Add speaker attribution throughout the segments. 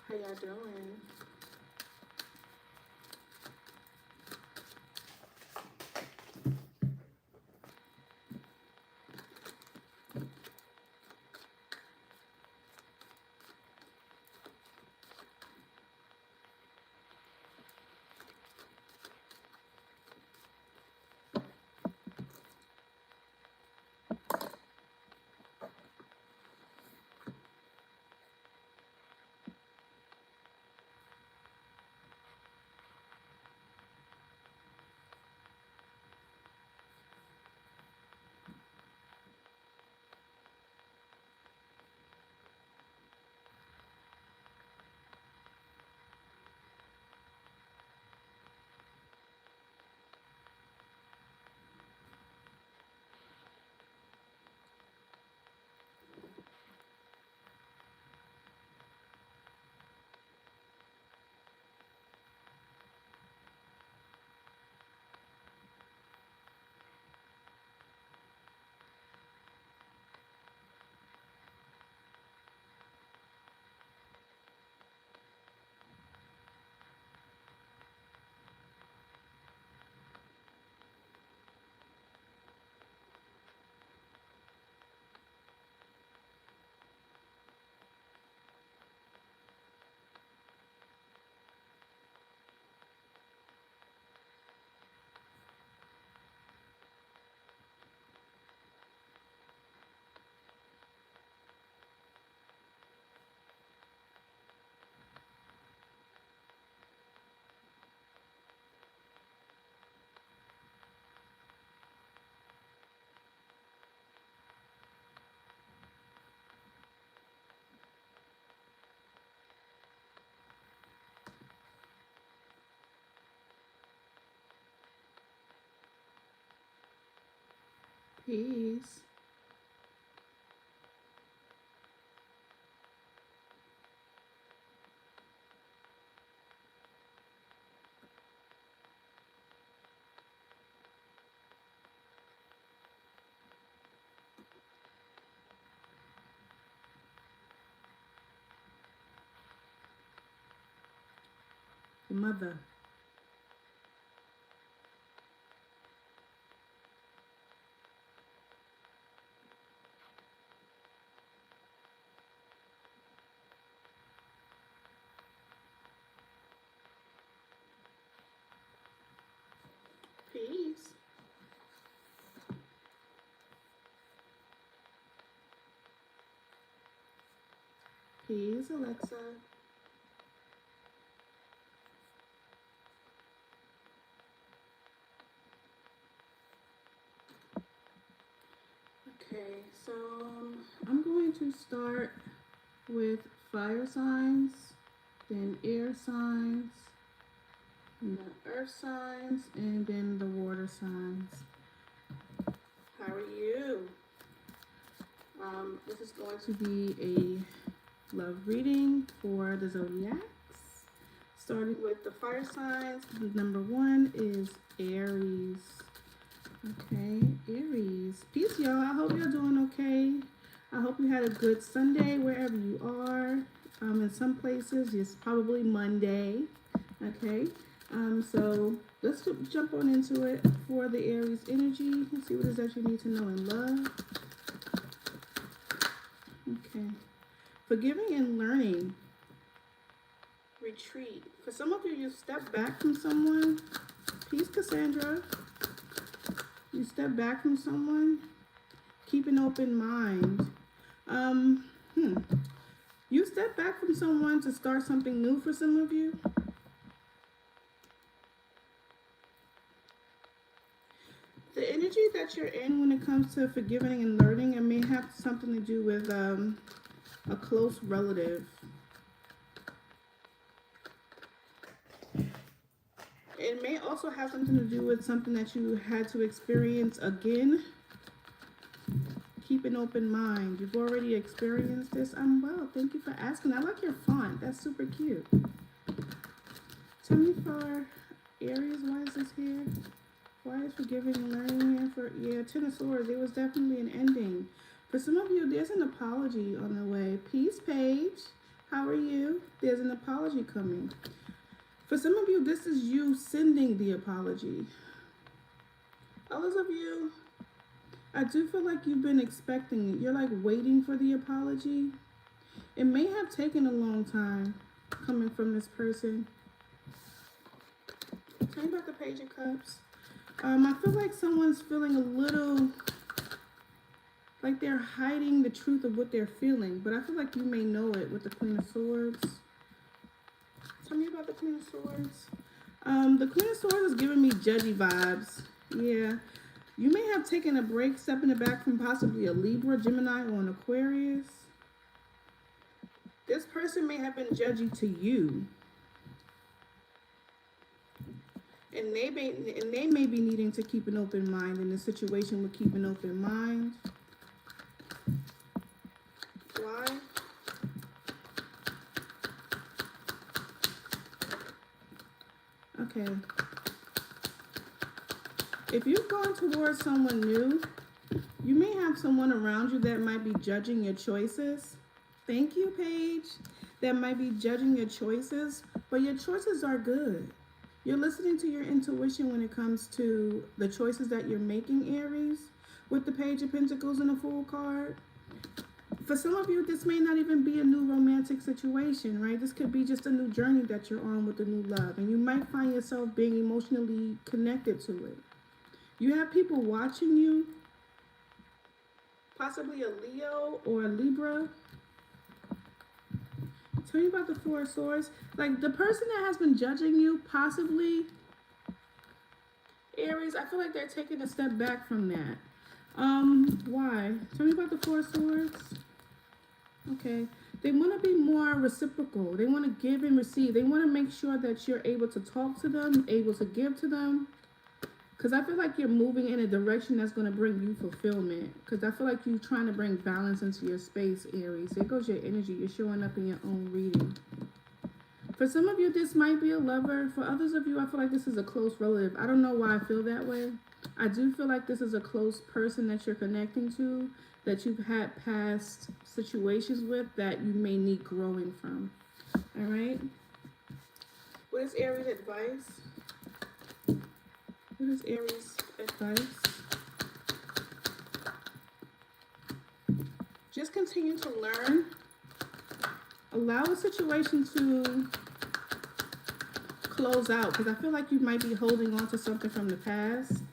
Speaker 1: How y'all doing? Peace. Mother. Peace. Peace, Alexa. Okay, so I'm going to start with fire signs, then air signs, and the earth signs, and then the water signs. How are you? This is going to be a love reading for the zodiacs. Starting with the fire signs, number one is Aries. Okay, Aries. Peace, y'all. I hope you're doing okay. I hope you had a good Sunday wherever you are. In some places, it's probably Monday. Okay. So let's jump on into it for the Aries energy and see what it is that you need to know in love. Okay. Forgiving and learning. Retreat. For some of you, you step back from someone. Peace, Cassandra. You step back from someone. Keep an open mind. You step back from someone to start something new for some of you. The energy that you're in when it comes to forgiving and learning, it may have something to do with a close relative. It may also have something to do with something that you had to experience again. Keep an open mind. You've already experienced this. I'm well. Thank you for asking. I like your font. That's super cute. Tell me for Aries, why is this here? Why is forgiving and learning here for, yeah, Ten of Swords. There was definitely an ending. For some of you, there's an apology on the way. Peace, Page. How are you? There's an apology coming. For some of you, this is you sending the apology. Others of you, I do feel like you've been expecting it. You're like waiting for the apology. It may have taken a long time coming from this person. Tell me about the Page of Cups. I feel like someone's feeling a little like they're hiding the truth of what they're feeling, but I feel like you may know it with the Queen of Swords. Tell me about the Queen of Swords. The Queen of Swords is giving me judgy vibes. Yeah. You may have taken a break, stepping it back from possibly a Libra, Gemini, or an Aquarius. This person may have been judgy to you. And they may be needing to keep an open mind in a situation with keep an open mind. Why? Okay. If you're going towards someone new, you may have someone around you that might be judging your choices. Thank you, Paige. That might be judging your choices, but your choices are good. You're listening to your intuition when it comes to the choices that you're making, Aries, with the Page of Pentacles and the Fool card. For some of you, this may not even be a new romantic situation, right? This could be just a new journey that you're on with a new love, and you might find yourself being emotionally connected to it. You have people watching you, possibly a Leo or a Libra. Tell me about the Four of Swords. Like the person that has been judging you, possibly, Aries, I feel like they're taking a step back from that. Why? Tell me about the Four of Swords. Okay. They want to be more reciprocal. They want to give and receive. They want to make sure that you're able to talk to them, able to give to them. Because I feel like you're moving in a direction that's going to bring you fulfillment. Because I feel like you're trying to bring balance into your space, Aries. There goes your energy. You're showing up in your own reading. For some of you, this might be a lover. For others of you, I feel like this is a close relative. I don't know why I feel that way. I do feel like this is a close person that you're connecting to, that you've had past situations with that you may need growing from. All right? What is Aries' advice? What is Aries' advice? Just continue to learn. Allow a situation to close out, because I feel like you might be holding on to something from the past.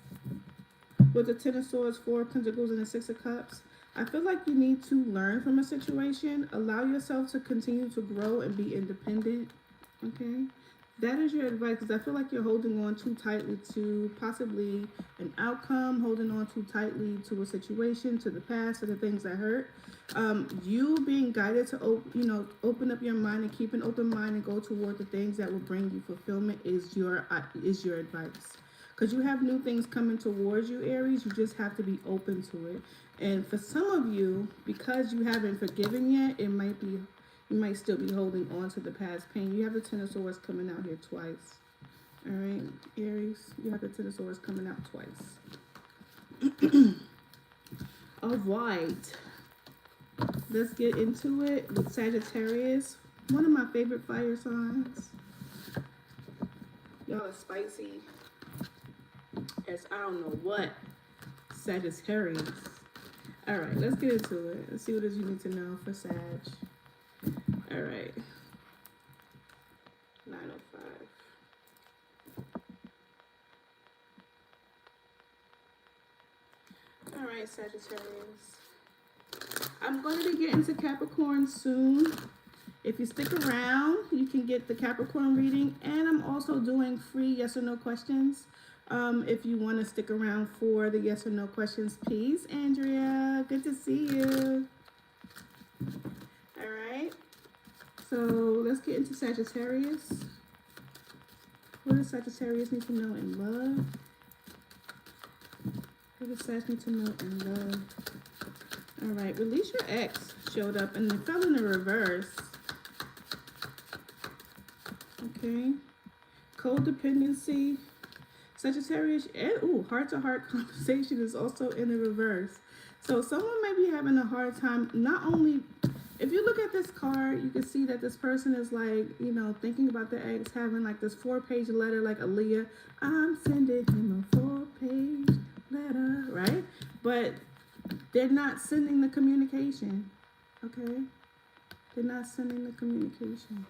Speaker 1: With the Ten of Swords, Four of Pentacles, and the Six of Cups, I feel like you need to learn from a situation. Allow yourself to continue to grow and be independent. Okay? That is your advice, because I feel like you're holding on too tightly to possibly an outcome, holding on too tightly to a situation, to the past, to the things that hurt. You being guided to open up your mind and keep an open mind and go toward the things that will bring you fulfillment is your advice. Because you have new things coming towards you, Aries. You just have to be open to it. And for some of you, because you haven't forgiven yet, you might still be holding on to the past pain. You have the Ten of Swords coming out here twice. All right, Aries, you have the Ten of Swords coming out twice. All right. Let's get into it with Sagittarius. One of my favorite fire signs. Y'all are spicy as I don't know what. Sagittarius. All right, let's get into it. Let's see what it is you need to know for Sag. All right. 9:05. All right, Sagittarius. I'm going to be getting to Capricorn soon. If you stick around, you can get the Capricorn reading, and I'm also doing free yes or no questions. If you want to stick around for the yes or no questions, please, Andrea. Good to see you. All right. So let's get into Sagittarius. What does Sagittarius need to know in love? What does Sag need to know in love? All right, release your ex showed up and it fell in the reverse. Okay. Codependency. Sagittarius, and heart-to-heart conversation is also in the reverse. So someone may be having a hard time not only if you look at this card, you can see that this person is like, you know, thinking about the ex, having like this 4-page letter, like Aaliyah. I'm sending him a 4-page letter, right? But they're not sending the communication. Okay? They're not sending the communication.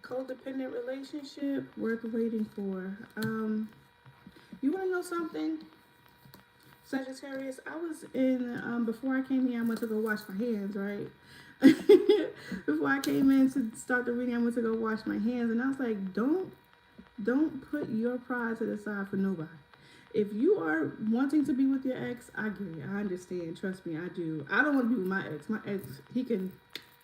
Speaker 1: Codependent relationship worth waiting for. You want to know something? Sagittarius, I was in, before I came here, I went to go wash my hands, right? Before I came in to start the reading, I went to go wash my hands, and I was like, don't put your pride to the side for nobody. If you are wanting to be with your ex, I get it. I understand. Trust me, I do. I don't want to be with my ex. My ex, he can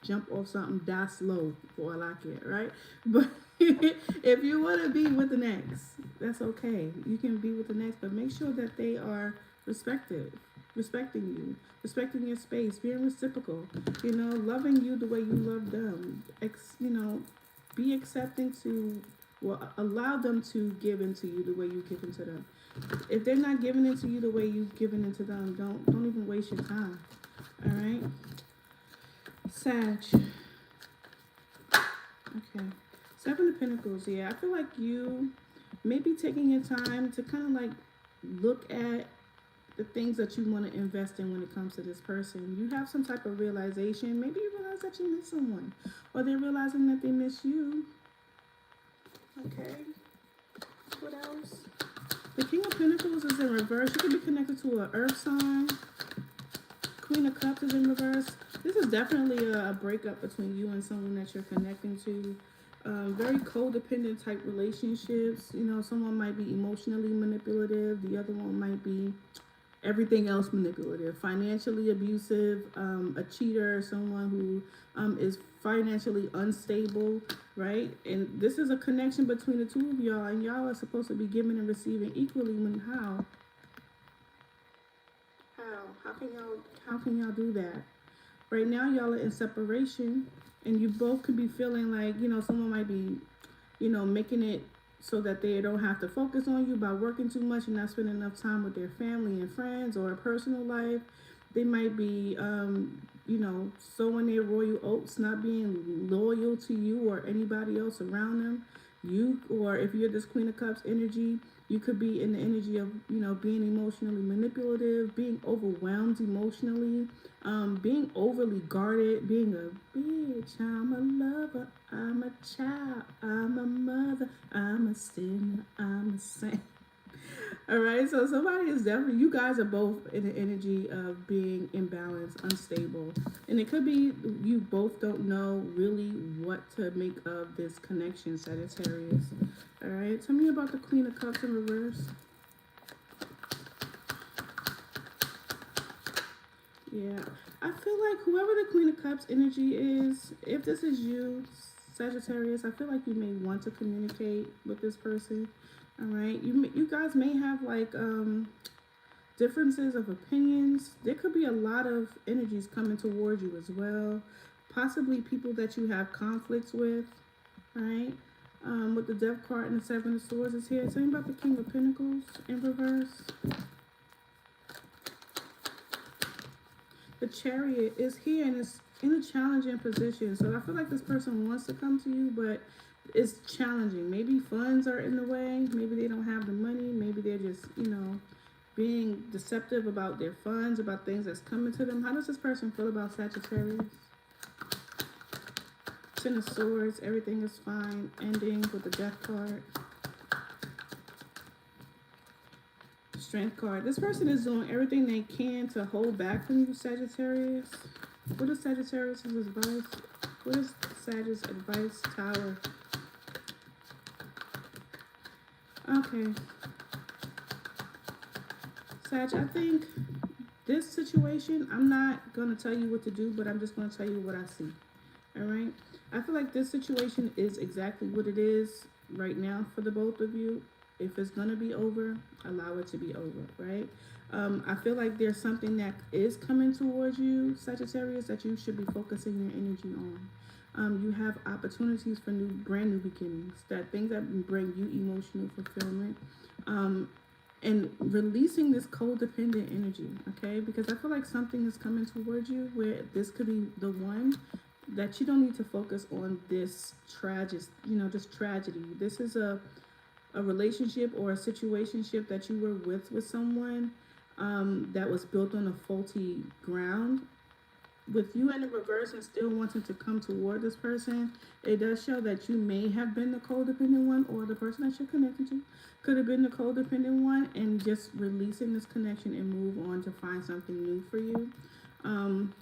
Speaker 1: jump off something, die slow for all I care, right? But if you want to be with an ex, that's okay. You can be with an ex, but make sure that they are respecting you, respecting your space, being reciprocal, you know, loving you the way you love them. You know, be accepting to, well, allow them to give into you the way you give into them. If they're not giving into you the way you've given into them, don't even waste your time. All right, Sag. Okay, 7 of Pentacles. Yeah, I feel like you may be taking your time to kind of like look at the things that you want to invest in when it comes to this person. You have some type of realization. Maybe you realize that you miss someone, or they're realizing that they miss you. Okay, what else? The King of Pentacles is in reverse. You could be connected to an earth sign. Queen of Cups is in reverse. This is definitely a breakup between you and someone that you're connecting to. Very codependent type relationships. You know, someone might be emotionally manipulative. The other one might be everything else manipulative, financially abusive, a cheater, someone who is financially unstable, right? And this is a connection between the two of y'all, and y'all are supposed to be giving and receiving equally. When how how can y'all do that? Right now y'all are in separation, and you both could be feeling like, you know, someone might be, you know, making it so that they don't have to focus on you by working too much and not spending enough time with their family and friends or a personal life. They might be, you know, sowing their royal oats, not being loyal to you or anybody else around them. You, or if you're this Queen of Cups energy, you could be in the energy of, you know, being emotionally manipulative, being overwhelmed emotionally, being overly guarded, being a bitch. I'm a lover, I'm a child, I'm a mother, I'm a sinner, I'm a saint. All right, so somebody is definitely, you guys are both in the energy of being imbalanced, unstable. And it could be you both don't know really what to make of this connection, Sagittarius. All right, tell me about the Queen of Cups in reverse. Yeah, I feel like whoever the Queen of Cups energy is, if this is you, Sagittarius, I feel like you may want to communicate with this person. All right, you guys may have like differences of opinions. There could be a lot of energies coming towards you as well. Possibly people that you have conflicts with. All right. With the Death card and the 7 of Swords is here. Tell me about the King of Pentacles in reverse. The Chariot is here and it's in a challenging position. So I feel like this person wants to come to you, but it's challenging. Maybe funds are in the way. Maybe they don't have the money. Maybe they're just, you know, being deceptive about their funds, about things that's coming to them. How does this person feel about Sagittarius? 10 of Swords, everything is fine. Ending with the Death card. Strength card. This person is doing everything they can to hold back from you, Sagittarius. What is Sagittarius' advice? What is Sagittarius' advice? Tower. Okay. Sag, I think this situation, I'm not going to tell you what to do, but I'm just going to tell you what I see. All right? I feel like this situation is exactly what it is right now for the both of you. If it's going to be over, allow it to be over, right? I feel like there's something that is coming towards you, Sagittarius, that you should be focusing your energy on. You have opportunities for brand new beginnings, that things that bring you emotional fulfillment. and releasing this codependent energy, okay? Because I feel like something is coming towards you where this could be the one that you don't need to focus on this this tragedy. This is a relationship or a situationship that you were with someone that was built on a faulty ground. With you in the reverse and still wanting to come toward this person, it does show that you may have been the codependent one, or the person that you're connected to could have been the codependent one, and just releasing this connection and move on to find something new for you. Um,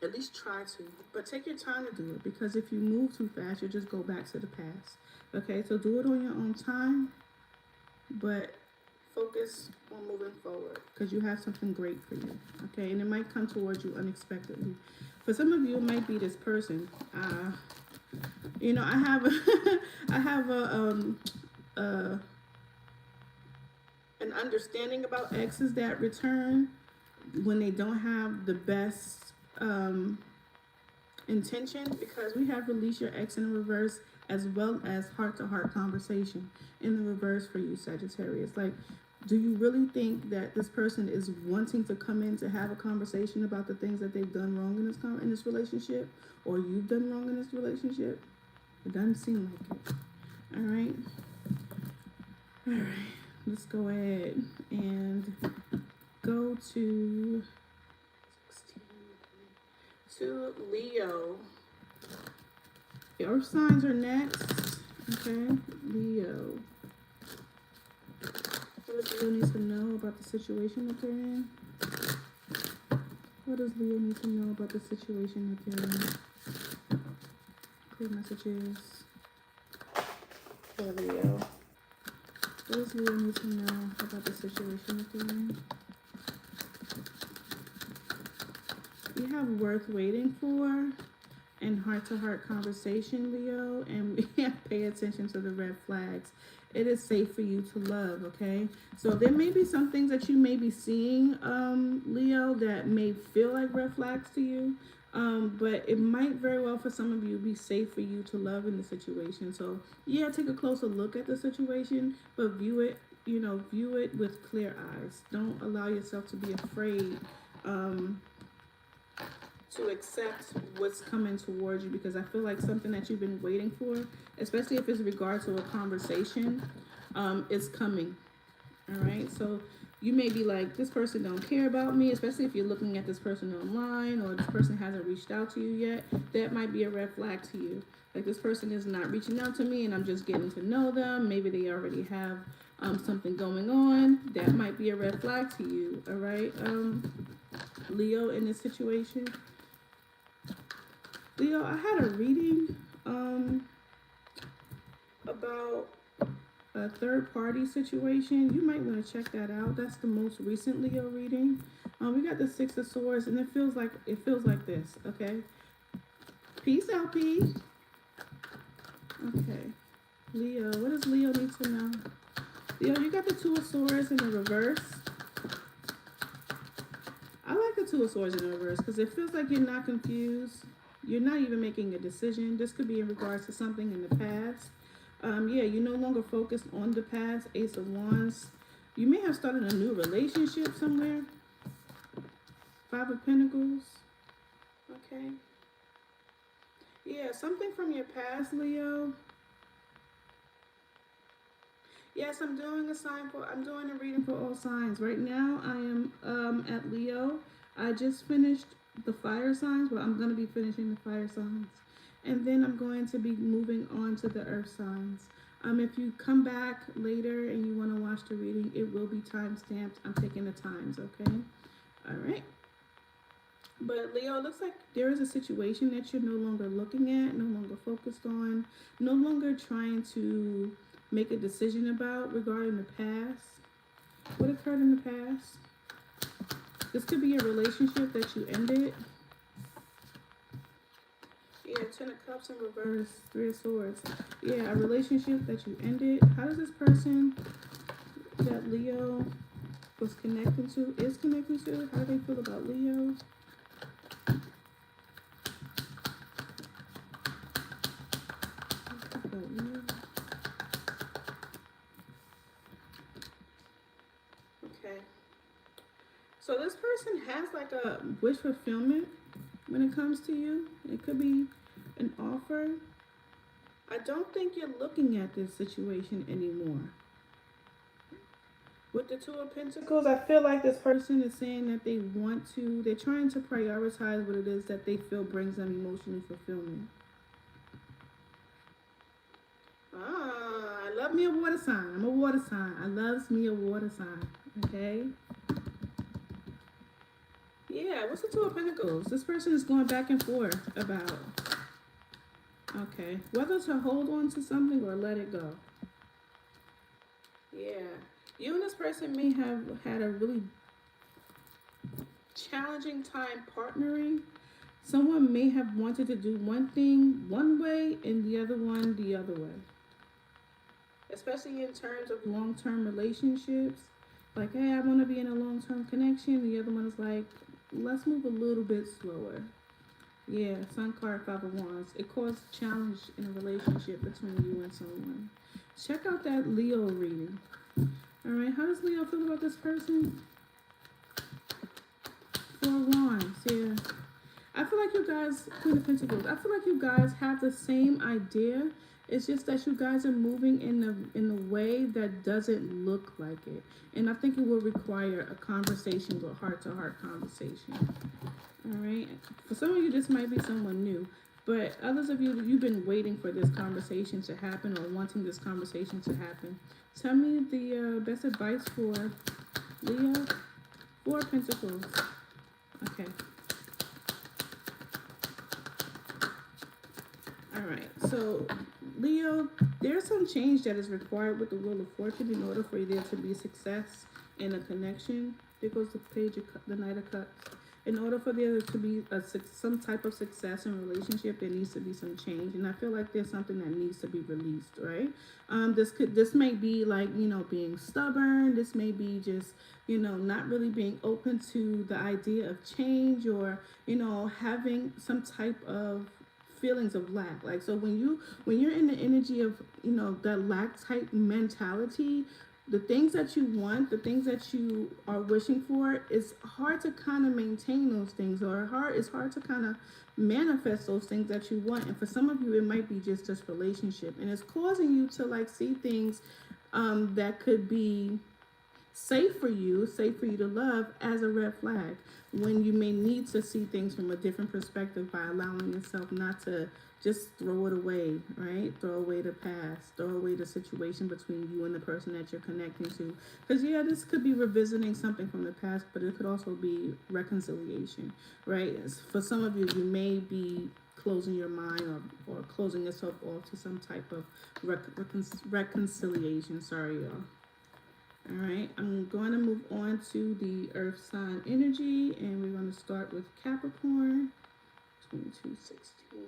Speaker 1: at least try to, but take your time to do it, because if you move too fast, you'll just go back to the past. Okay, so do it on your own time, but focus on moving forward, because you have something great for you. Okay, and it might come towards you unexpectedly. For some of you, it might be this person. I have I have an understanding about exes that return when they don't have the best intention, because we have release your ex in reverse, as well as heart-to-heart conversation in the reverse for you, Sagittarius. Like, do you really think that this person is wanting to come in to have a conversation about the things that they've done wrong in this relationship, or you've done wrong in this relationship? It doesn't seem like it. All right. All right. Let's go ahead and go to Leo. Your signs are next. Okay, Leo. What does Leo need to know about the situation that they're in? What does Leo need to know about the situation that they're in? Clear messages for Leo. What does Leo need to know about the situation that they're in? You have worth waiting for and heart-to-heart conversation, Leo, and pay attention to the red flags. It is safe for you to love, okay? So there may be some things that you may be seeing, Leo, that may feel like red flags to you, but it might very well for some of you be safe for you to love in the situation. So yeah, take a closer look at the situation, but view it with clear eyes. Don't allow yourself to be afraid to accept what's coming towards you, because I feel like something that you've been waiting for, especially if it's regard to a conversation, is coming. All right, so you may be like, this person don't care about me, especially if you're looking at this person online, or this person hasn't reached out to you yet. That might be a red flag to you. Like, this person is not reaching out to me and I'm just getting to know them. Maybe they already have something going on. That might be a red flag to you. All right, Leo, in this situation. Leo, I had a reading about a third party situation. You might want to check that out. That's the most recent Leo reading. We got the Six of Swords, and it feels like this. Okay. Peace, LP. Okay. Leo, what does Leo need to know? Leo, you got the Two of Swords in the reverse. I like the Two of Swords in the reverse because it feels like you're not confused. You're not even making a decision. This could be in regards to something in the past. Yeah, you're no longer focused on the past. Ace of Wands. You may have started a new relationship somewhere. Five of Pentacles. Okay. Yeah, something from your past, Leo. Yes, I'm doing a reading for all signs. Right now, I am at Leo. I just finished the fire signs, but I'm going to be finishing the fire signs. And then I'm going to be moving on to the earth signs. If you come back later and you want to watch the reading, it will be time stamped. I'm taking the times, okay? All right. But Leo, it looks like there is a situation that you're no longer looking at, no longer focused on, no longer trying to make a decision about regarding the past. What occurred in the past? This could be a relationship that you ended. Yeah, Ten of Cups in reverse, Three of Swords. Yeah, a relationship that you ended. How does this person that Leo is connecting to, how do they feel about Leo? So this person has like a wish fulfillment when it comes to you. It could be an offer. I don't think you're looking at this situation anymore. With the Two of Pentacles, I feel like this person is saying that they're trying to prioritize what it is that they feel brings them emotional fulfillment. I love me a water sign. I'm a water sign. I loves me a water sign. Okay? Yeah, what's the Two of Pentacles? This person is going back and forth about, okay, whether to hold on to something or let it go. Yeah. You and this person may have had a really challenging time partnering. Someone may have wanted to do one thing one way and the other one the other way. Especially in terms of long-term relationships. Like, hey, I want to be in a long-term connection. The other one is like, let's move a little bit slower. Yeah, Sun card, 5 of Wands. It caused challenge in a relationship between you and someone. Check out that Leo reading. All right, how does Leo feel about this person? 4 of Wands, yeah. I feel like you guys, Queen of Pentacles, I feel like you guys have the same idea. It's just that you guys are moving in the way that doesn't look like it. And I think it will require a conversation, a heart-to-heart conversation. All right? For some of you, this might be someone new. But others of you, you've been waiting for this conversation to happen or wanting this conversation to happen. Tell me the best advice for Leo. 4 of Pentacles. Okay. All right. So, Leo, there's some change that is required with the Wheel of Fortune in order for there to be success in a connection. There goes the Page of the Knight of Cups. In order for there to be some type of success in a relationship, there needs to be some change, and I feel like there's something that needs to be released, right? This may be like, you know, being stubborn. This may be just, you know, not really being open to the idea of change, or, you know, having some type of feelings of lack. Like, so when you're in the energy of, you know, that lack type mentality, the things that you want, the things that you are wishing for, it's hard to kind of maintain those things, or it's hard to kind of manifest those things that you want. And for some of you, it might be just this relationship, and it's causing you to like see things that could be safe for you to love as a red flag, when you may need to see things from a different perspective by allowing yourself not to just throw it away, right? Throw away the past, throw away the situation between you and the person that you're connecting to. Because, yeah, this could be revisiting something from the past, but it could also be reconciliation, right? For some of you, you may be closing your mind or closing yourself off to some type of reconciliation. Sorry, y'all. All right, I'm going to move on to the Earth sign energy, and we're going to start with Capricorn, 2216.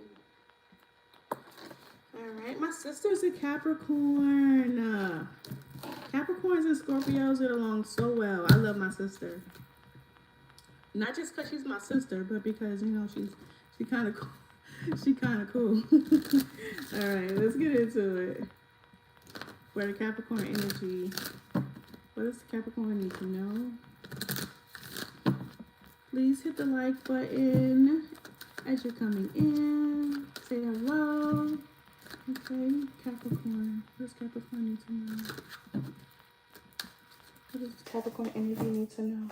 Speaker 1: All right, my sister's a Capricorn. Capricorns and Scorpios get along so well. I love my sister. Not just because she's my sister, but because, you know, she kind of cool. She kind of cool. All right, let's get into it. For the Capricorn energy, what does Capricorn need to know? Please hit the like button as you're coming in. Say hello. Okay, Capricorn. What does Capricorn need to know? What does Capricorn energy need to know?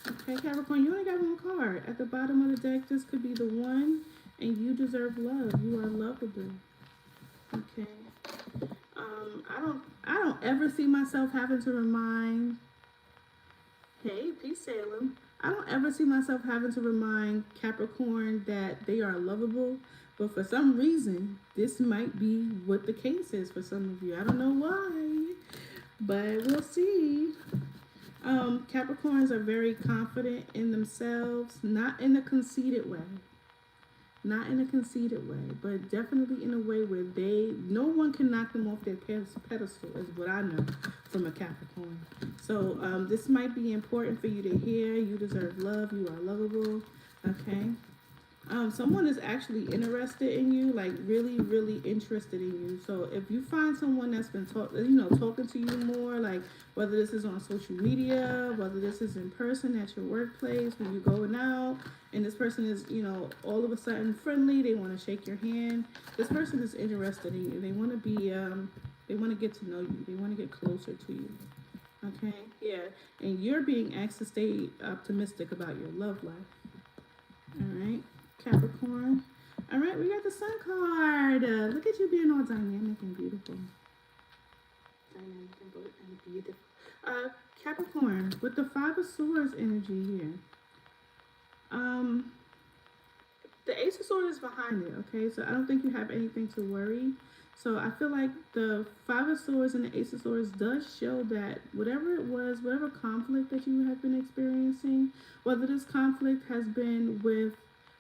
Speaker 1: Okay, Capricorn, you only got one card. At the bottom of the deck, this could be the one, and you deserve love. You are lovable. Okay. I don't ever see myself having to remind. Hey, peace, Salem. I don't ever see myself having to remind Capricorn that they are lovable, but for some reason, this might be what the case is for some of you. I don't know why, but we'll see. Capricorns are very confident in themselves, not in a conceited way. Not in a conceited way, but definitely in a way where no one can knock them off their pedestal, is what I know from a Capricorn. So this might be important for you to hear. You deserve love. You are lovable. Okay. Someone is actually interested in you, like really, really interested in you. So if you find someone that's been talking to you more, like whether this is on social media, whether this is in person at your workplace when you're going out, and this person is, all of a sudden friendly, they want to shake your hand. This person is interested in you. They want to they want to get to know you. They want to get closer to you. Okay, yeah, and you're being asked to stay optimistic about your love life. All right, Capricorn. All right, we got the Sun card. Look at you being all dynamic and beautiful. Dynamic and beautiful. Capricorn, with the Five of Swords energy here. Um, the Ace of Swords is behind it, okay? So I don't think you have anything to worry. So I feel like the Five of Swords and the Ace of Swords does show that whatever it was, whatever conflict that you have been experiencing, whether this conflict has been with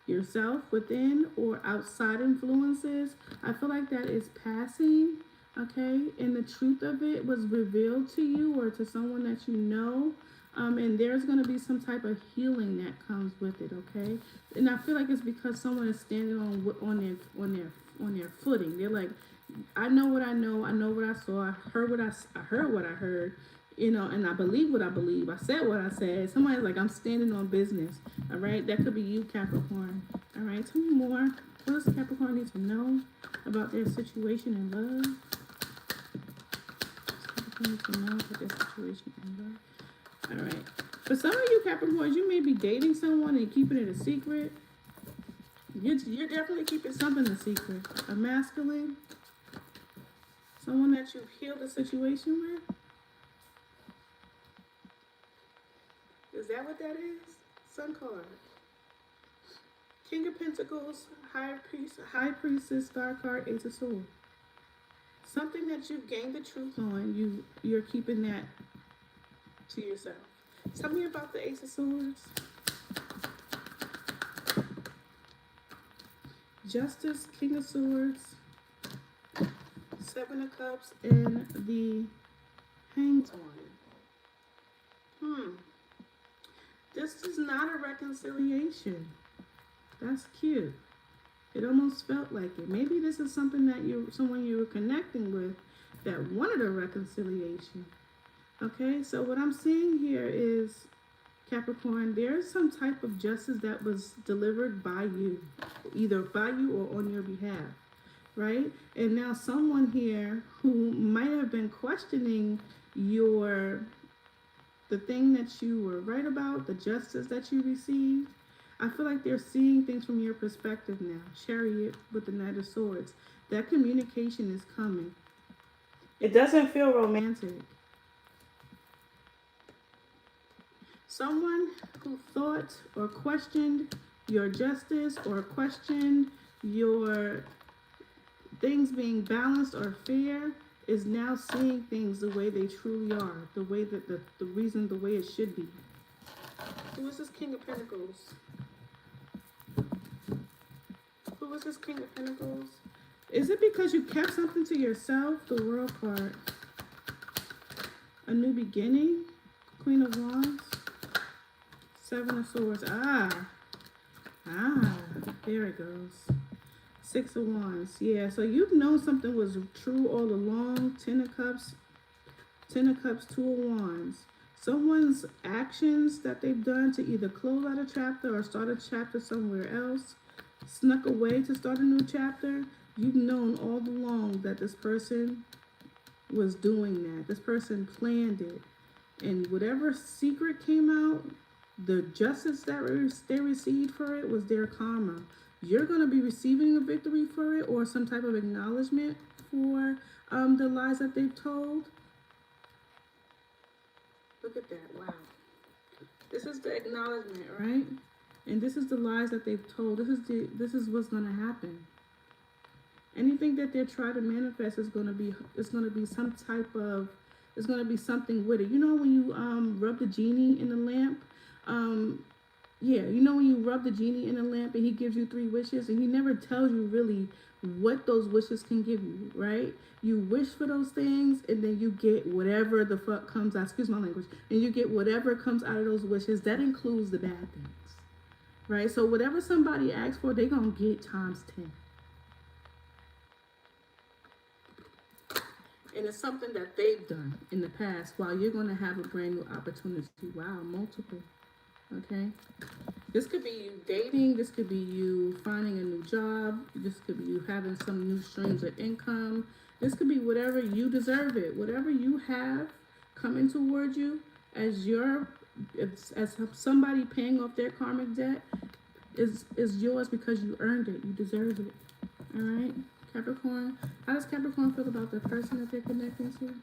Speaker 1: yourself within or outside influences, I feel like that is passing, okay? And the truth of it was revealed to you or to someone that you know. And there's going to be some type of healing that comes with it, okay? And I feel like it's because someone is standing on their footing. They're like, I know what I know. I know what I saw. I heard what I heard what I heard. And I believe what I believe. I said what I said. Somebody's like, I'm standing on business. All right, that could be you, Capricorn. All right, tell me more. What does Capricorn need to know about their situation in love? Capricorn needs to know about their situation in love. All right. For some of you Capricorns, you may be dating someone and keeping it a secret. You're definitely keeping something a secret. A masculine, someone that you've healed a situation with. Is that what that is? Sun card. King of Pentacles, High Priestess, Star card, Ace of Swords. Something that you've gained the truth on, you're keeping that to yourself. Tell me about the Ace of Swords. Justice, King of Swords, Seven of Cups, and the Hanged One. This is not a reconciliation. That's cute. It almost felt like it. Maybe this is something that someone you were connecting with that wanted a reconciliation. Okay, so what I'm seeing here is, Capricorn, there's some type of justice that was delivered by you, either by you or on your behalf, right? And now someone here who might have been questioning the thing that you were right about, the justice that you received, I feel like they're seeing things from your perspective now. Chariot with the Knight of Swords. That communication is coming. It doesn't feel romantic. Someone who thought or questioned your justice or questioned your things being balanced or fair is now seeing things the way they truly are, the way that the way it should be. Who is this King of Pentacles? Who is this King of Pentacles? Is it because you kept something to yourself? The World card. A new beginning. Queen of Wands. Seven of Swords. There it goes. Six of Wands. Yeah, so you've known something was true all along. Ten of Cups. Two of Wands. Someone's actions that they've done to either close out a chapter or start a chapter somewhere else, snuck away to start a new chapter. You've known all along that this person was doing that. This person planned it. And whatever secret came out, the justice that they received for it was their karma. You're going to be receiving a victory for it or some type of acknowledgement for the lies that they've told. Look at that. Wow. This is the acknowledgement, right? And this is the lies that they've told. This is what's going to happen. Anything that they're trying to manifest is going to be some type of, it's going to be something with it. You know when you rub the genie in the lamp? Yeah, you know when you rub the genie in a lamp and he gives you 3 wishes and he never tells you really what those wishes can give you, right? You wish for those things and then you get whatever the fuck comes out, excuse my language, and you get whatever comes out of those wishes. That includes the bad things. right? So whatever somebody asks for, they're going to get times 10. And it's something that they've done in the past, while you're going to have a brand new opportunity. Wow, multiple. Okay. This could be you dating. This could be you finding a new job. This could be you having some new streams of income. This could be whatever you deserve it. Whatever you have coming towards you as as somebody paying off their karmic debt is yours because you earned it. You deserve it. All right, Capricorn. How does Capricorn feel about the person that they're connecting to?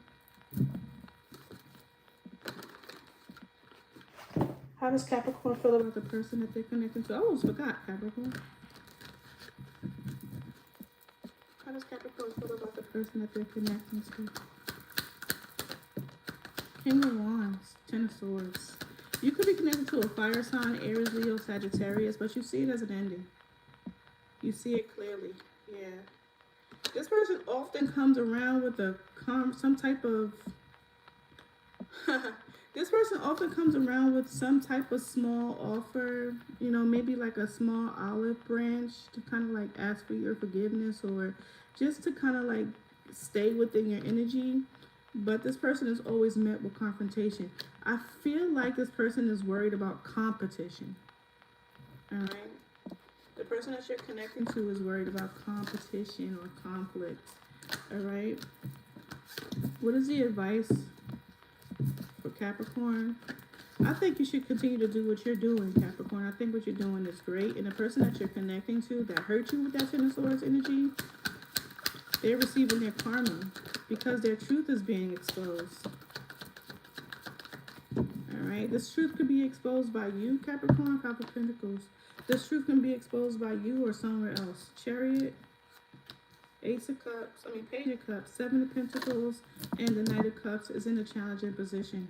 Speaker 1: How does Capricorn feel about the person that they're connecting to? I almost forgot, Capricorn. How does Capricorn feel about the person that they're connecting to? King of Wands, Ten of Swords. You could be connected to a fire sign, Aries, Leo, Sagittarius, but you see it as an ending. You see it clearly. Yeah. This person often comes around with some type of this person often comes around with some type of small offer, you know, maybe like a small olive branch to kind of like ask for your forgiveness, or just to kind of like stay within your energy. But this person is always met with confrontation. I feel like this person is worried about competition. All right. The person that you're connecting to is worried about competition or conflict. All right. What is the advice for Capricorn? I think you should continue to do what you're doing, Capricorn. I think what you're doing is great. And the person that you're connecting to that hurt you with that Ten of Swords energy, they're receiving their karma because their truth is being exposed. All right. This truth could be exposed by you, Capricorn, Five of Pentacles. This truth can be exposed by you or somewhere else. Chariot, Ace of Cups, Page of Cups, Seven of Pentacles, and the Knight of Cups is in a challenging position.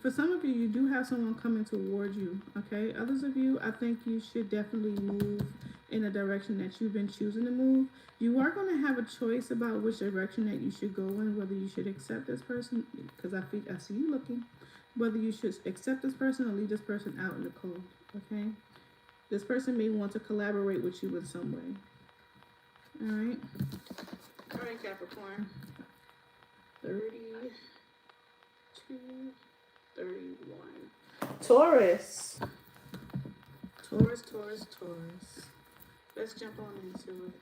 Speaker 1: For some of you, you do have someone coming toward you, okay? Others of you, I think you should definitely move in a direction that you've been choosing to move. You are going to have a choice about which direction that you should go in, whether you should accept this person, because I see you looking, whether you should accept this person or leave this person out in the cold, okay? This person may want to collaborate with you in some way. All right. All right, Capricorn. 32, 31. Taurus. Taurus. Let's jump on into it.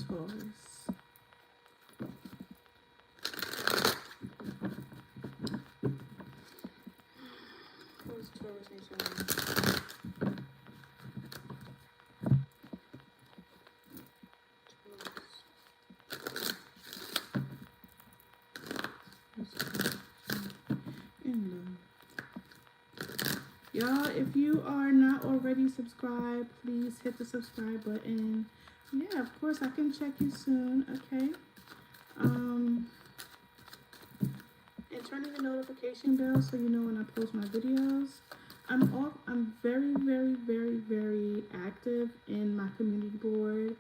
Speaker 1: Taurus. What does Taurus need to know? Y'all, if you are not already subscribed, please hit the subscribe button. Yeah, of course, I can check you soon, okay? And turning the notification bell so you know when I post my videos. I'm very active in my community board.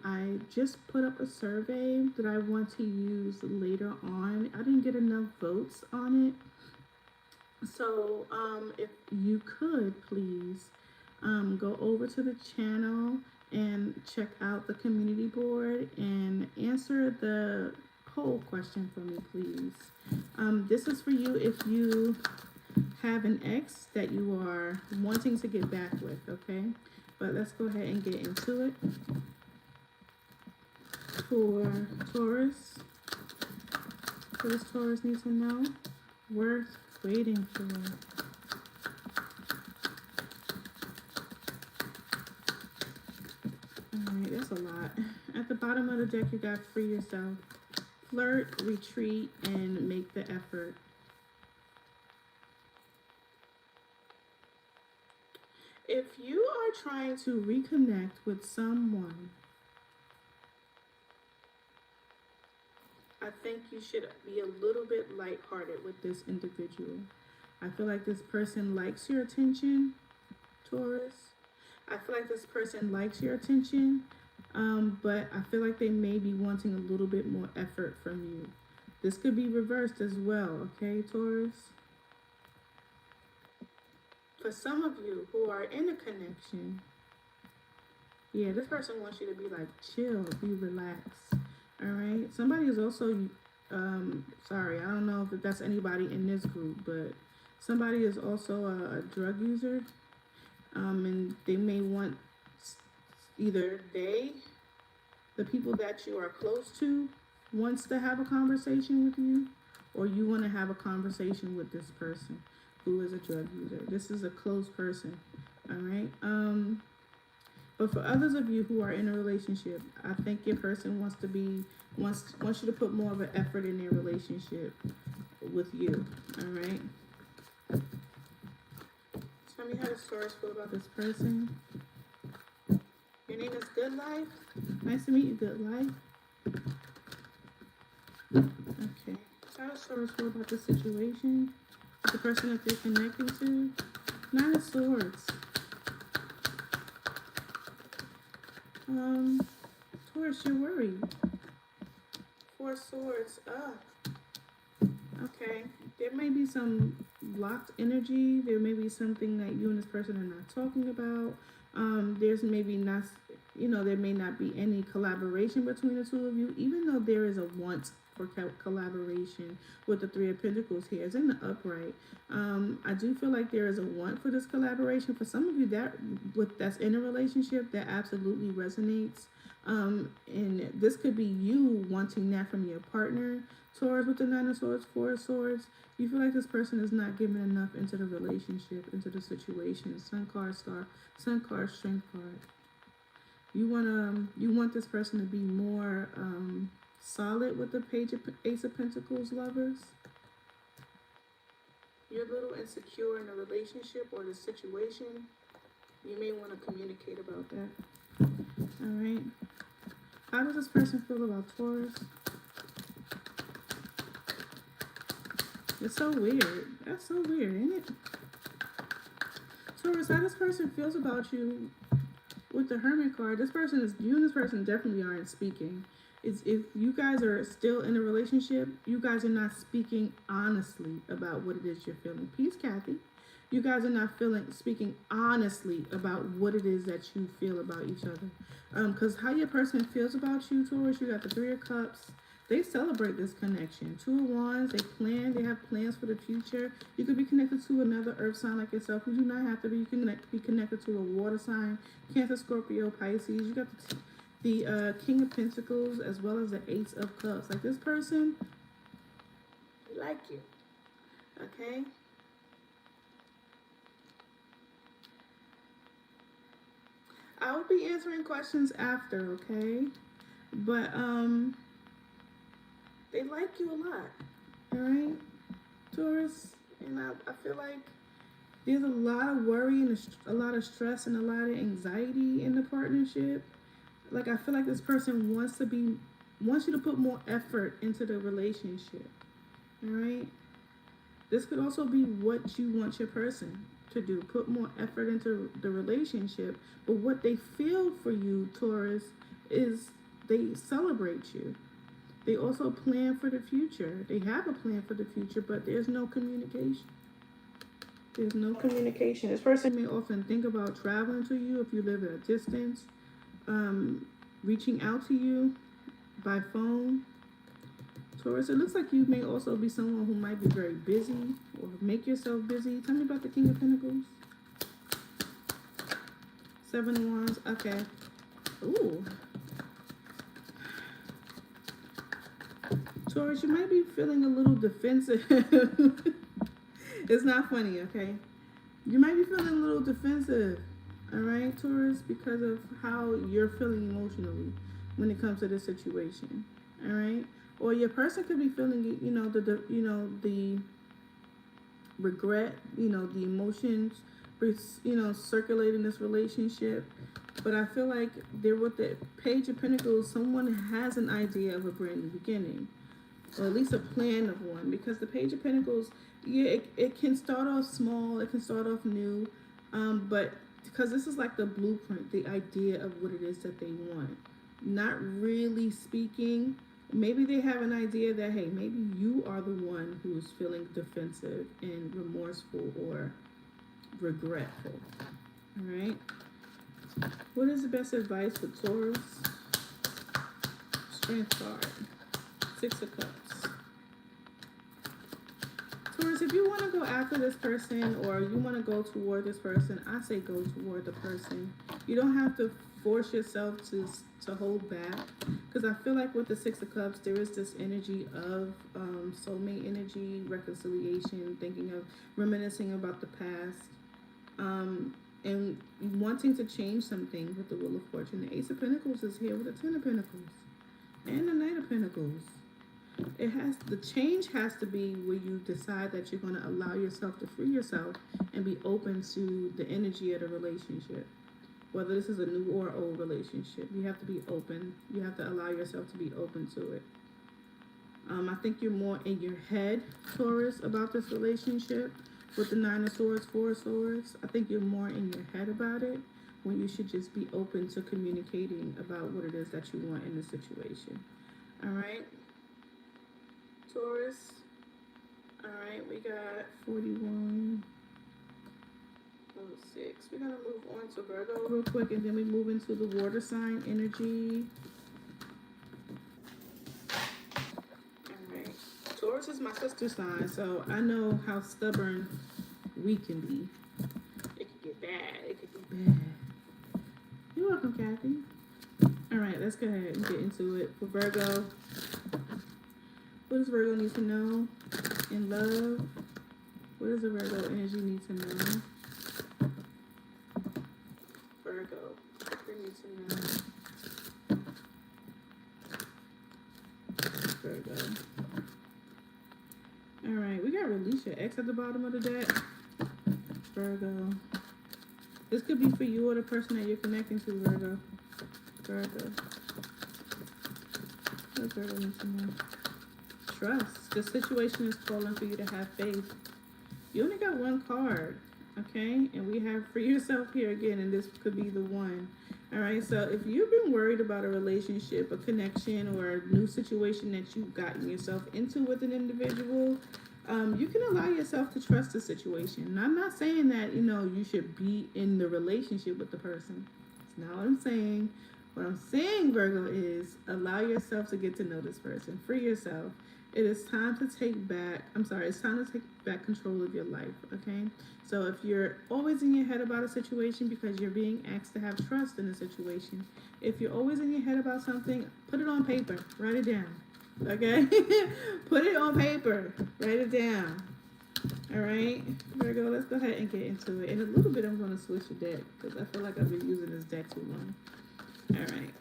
Speaker 1: I just put up a survey that I want to use later on. I didn't get enough votes on it. So if you could please go over to the channel and check out the community board and answer the poll question for me, please. This is for you if you have an ex that you are wanting to get back with, okay? But let's go ahead and get into it. For Taurus, what does Taurus need to know? Worth waiting for. Alright, that's a lot. At the bottom of the deck, you got free yourself. Flirt, retreat, and make the effort. If you are trying to reconnect with someone, I think you should be a little bit lighthearted with this individual. I feel like this person likes your attention, Taurus. I feel like this person likes your attention, but I feel like they may be wanting a little bit more effort from you. This could be reversed as well, okay, Taurus? for some of you who are in a connection, yeah, this person wants you to be like chill, be relaxed. All right. Somebody is also, sorry, I don't know if that's anybody in this group, but somebody is also a drug user, and they may want either the people that you are close to, wants to have a conversation with you, or you want to have a conversation with this person who is a drug user. This is a close person. All right. But for others of you who are in a relationship, I think your person wants you to put more of an effort in their relationship with you. All right. Tell me how the source feel about this person. Your name is Good Life. Nice to meet you, Good Life. Okay. How does source feel about the situation? The person that they're connecting to. Nine of Swords. Taurus, you're worried. Four of Swords. Okay. There may be some blocked energy. There may be something that you and this person are not talking about. There's maybe not, there may not be any collaboration between the two of you, even though there is a want for collaboration with the Three of Pentacles here. It's in the upright. I do feel like there is a want for this collaboration. For some of you that's in a relationship, that absolutely resonates. And this could be you wanting that from your partner. Taurus with the Nine of Swords, Four of Swords. You feel like this person is not giving enough into the relationship, into the situation. Sun card, Strength card. You want this person to be more solid with the Ace of Pentacles, lovers. You're a little insecure in a relationship or the situation. You may want to communicate about that. All right. How does this person feel about Taurus? It's so weird. That's so weird, isn't it? Taurus, how this person feels about you with the Hermit card. You and this person definitely aren't speaking. If you guys are still in a relationship, you guys are not speaking honestly about what it is you're feeling. Peace, Kathy. You guys are not speaking honestly about what it is that you feel about each other. Because how your person feels about you, Taurus, you got the Three of Cups. They celebrate this connection. Two of Wands, they have plans for the future. You could be connected to another earth sign like yourself. You do not have to be. You can be connected to a water sign, Cancer, Scorpio, Pisces. You got the King of Pentacles as well as the Ace of Cups. Like this person, they like you. Okay? I will be answering questions after, okay? But they like you a lot. Alright? Taurus, and I feel like there's a lot of worry and a lot of stress and a lot of anxiety in the partnership. Like I feel like this person wants you to put more effort into the relationship. Alright? This could also be what you want your person to do. Put more effort into the relationship. But what they feel for you, Taurus, is they celebrate you. They also plan for the future. They have a plan for the future, but there's no communication. There's no communication. This person may often think about traveling to you if you live at a distance, reaching out to you by phone. Taurus, it looks like you may also be someone who might be very busy or make yourself busy. Tell me about the King of Pentacles. Seven of Wands. Okay. Ooh. Taurus, you might be feeling a little defensive. It's not funny, okay? You might be feeling a little defensive, all right, Taurus, because of how you're feeling emotionally when it comes to this situation, all right? Or your person could be feeling, the regret, the emotions, circulating this relationship. But I feel like they're with the Page of Pentacles. Someone has an idea of a brand new beginning, or at least a plan of one. Because the Page of Pentacles, yeah, it can start off small, it can start off new, but because this is like the blueprint, the idea of what it is that they want. Not really speaking. Maybe they have an idea that, hey, maybe you are the one who's feeling defensive and remorseful or regretful. All right. What is the best advice for Taurus? Strength card. 6 of Cups. Taurus, if you want to go after this person or you want to go toward this person, I say go toward the person. You don't have to force yourself to hold back, because I feel like with the 6 of Cups there is this energy of soulmate energy, reconciliation, thinking of reminiscing about the past, and wanting to change something with the Wheel of Fortune. The Ace of Pentacles is here with the 10 of Pentacles and the Knight of Pentacles. The change has to be where you decide that you're going to allow yourself to free yourself and be open to the energy of the relationship. Whether this is a new or old relationship, you have to be open. You have to allow yourself to be open to it. I think you're more in your head, Taurus, about this relationship with the 9 of Swords, 4 of Swords. I think you're more in your head about it when you should just be open to communicating about what it is that you want in the situation. All right, Taurus. All right, we got 41. 6. We're going to move on to Virgo real quick, and then we move into the water sign energy. Alright. Taurus is my sister sign, so I know how stubborn we can be. It could get bad. It could get bad. You're welcome, Kathy. Alright, let's go ahead and get into it. For Virgo, what does Virgo need to know in love? What does the Virgo energy need to know? Virgo, we need to know. Virgo. Alright, we got release your ex at the bottom of the deck. Virgo. This could be for you or the person that you're connecting to, Virgo. Virgo. What Virgo needs to know? Trust. The situation is calling for you to have faith. You only got one card. Okay, and we have free yourself here again, and this could be the one. All right, so if you've been worried about a relationship, a connection, or a new situation that you've gotten yourself into with an individual, you can allow yourself to trust the situation. And I'm not saying that, you should be in the relationship with the person. That's not what I'm saying. What I'm saying, Virgo, is allow yourself to get to know this person. Free yourself. It is time to take back control of your life, okay? So if you're always in your head about a situation because you're being asked to have trust in a situation, if you're always in your head about something, put it on paper, write it down, okay? Put it on paper, write it down, all right? Virgo, let's go ahead and get into it. In a little bit, I'm going to switch the deck because I feel like I've been using this deck too long. All right,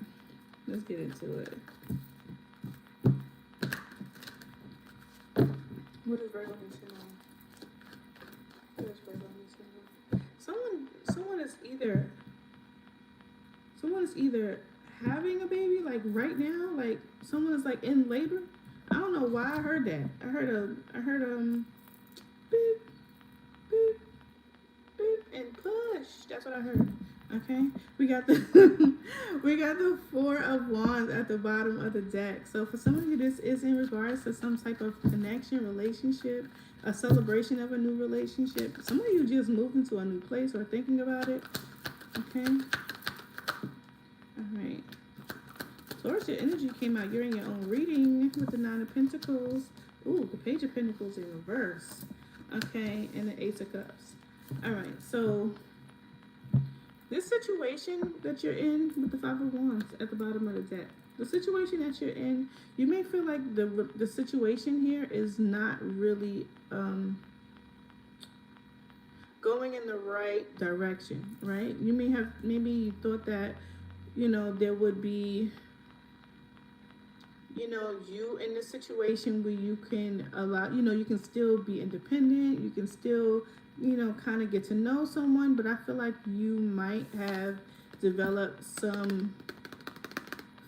Speaker 1: let's get into it. What does Virgo need to know? What does Virgo need to know? Someone is either having a baby, like right now, like someone is like in labor. I don't know why I heard that. I heard beep, beep, beep, and push. That's what I heard. Okay, we got the we got the 4 of Wands at the bottom of the deck. So for some of you, this is in regards to some type of connection, relationship, a celebration of a new relationship. Some of you just moved into a new place or thinking about it. Okay. All right. Taurus, your energy came out. You're in your own reading with the 9 of Pentacles. Ooh, the Page of Pentacles in reverse. Okay, and the Ace of Cups. All right, so this situation that you're in with the 5 of Wands at the bottom of the deck, the situation that you're in, you may feel like the situation here is not really going in the right direction, right? You may have maybe thought that, there would be, you in this situation where you can allow, you can still be independent, you can still kind of get to know someone, but I feel like you might have developed some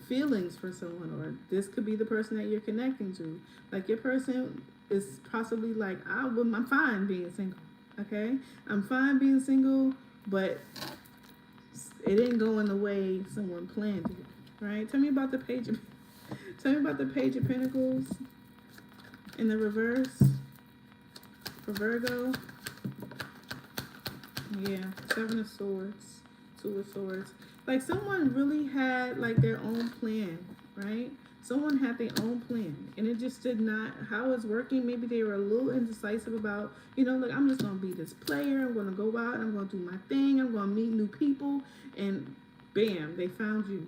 Speaker 1: feelings for someone, or this could be the person that you're connecting to. Like your person is possibly like, I'm fine being single, okay? I'm fine being single, but it didn't go in the way someone planned it, right? Tell me about the Page of Pentacles in the reverse for Virgo. Yeah, Seven of Swords, Two of Swords. Like someone really had like their own plan, right? Someone had their own plan, and it just did not how it's working. Maybe they were a little indecisive about, like I'm just gonna be this player. I'm gonna go out. I'm gonna do my thing. I'm gonna meet new people, and bam, they found you.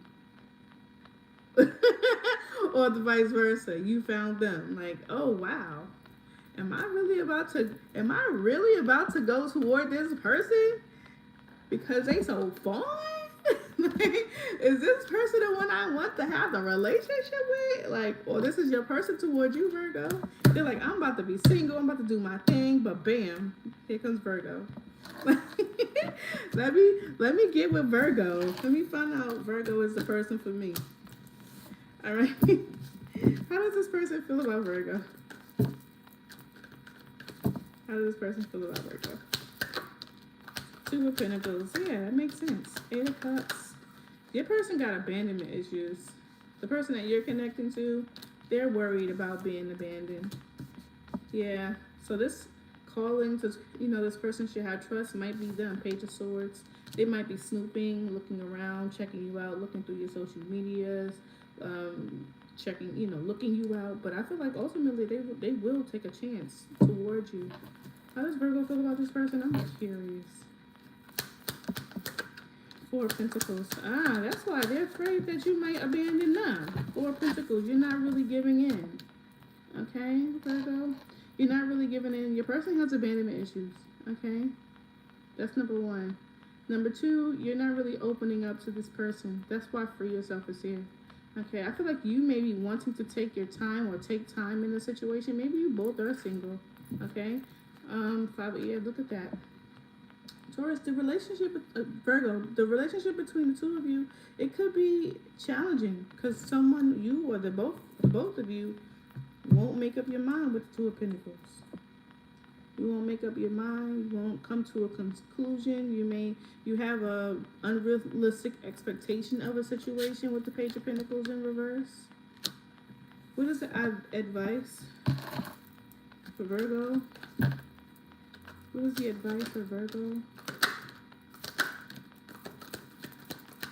Speaker 1: Or the vice versa, you found them. Like, oh wow, am I really about to go toward this person because they so fun? Like, is this person the one I want to have the relationship with? Like, or this is your person toward you, Virgo? They're like, I'm about to be single, I'm about to do my thing, but bam, here comes Virgo. let me get with Virgo. Let me find out Virgo is the person for me. All right. How does this person feel about Virgo? How does this person feel about Virgo? Two of Pentacles. Yeah, that makes sense. Eight of Cups. Your person got abandonment issues. The person that you're connecting to, they're worried about being abandoned. Yeah. So this calling to, this person should have trust might be them. Page of Swords. They might be snooping, looking around, checking you out, looking through your social medias, checking, looking you out. But I feel like ultimately they will take a chance towards you. How does Virgo feel about this person? I'm curious. Four of Pentacles. That's why they're afraid that you might abandon them. Four of Pentacles. You're not really giving in. Okay, Virgo? You're not really giving in. Your person has abandonment issues. Okay? That's number one. Number two, you're not really opening up to this person. That's why Free Yourself is here. Okay, I feel like you may be wanting to take your time or take time in the situation. Maybe you both are single. Okay? Look at that. Taurus, the relationship, Virgo, the relationship between the two of you, it could be challenging because you or both of you won't make up your mind with the Two of Pentacles. You won't make up your mind. You won't come to a conclusion. You have a unrealistic expectation of a situation with the Page of Pentacles in reverse. What is the advice for Virgo? What is the advice for Virgo?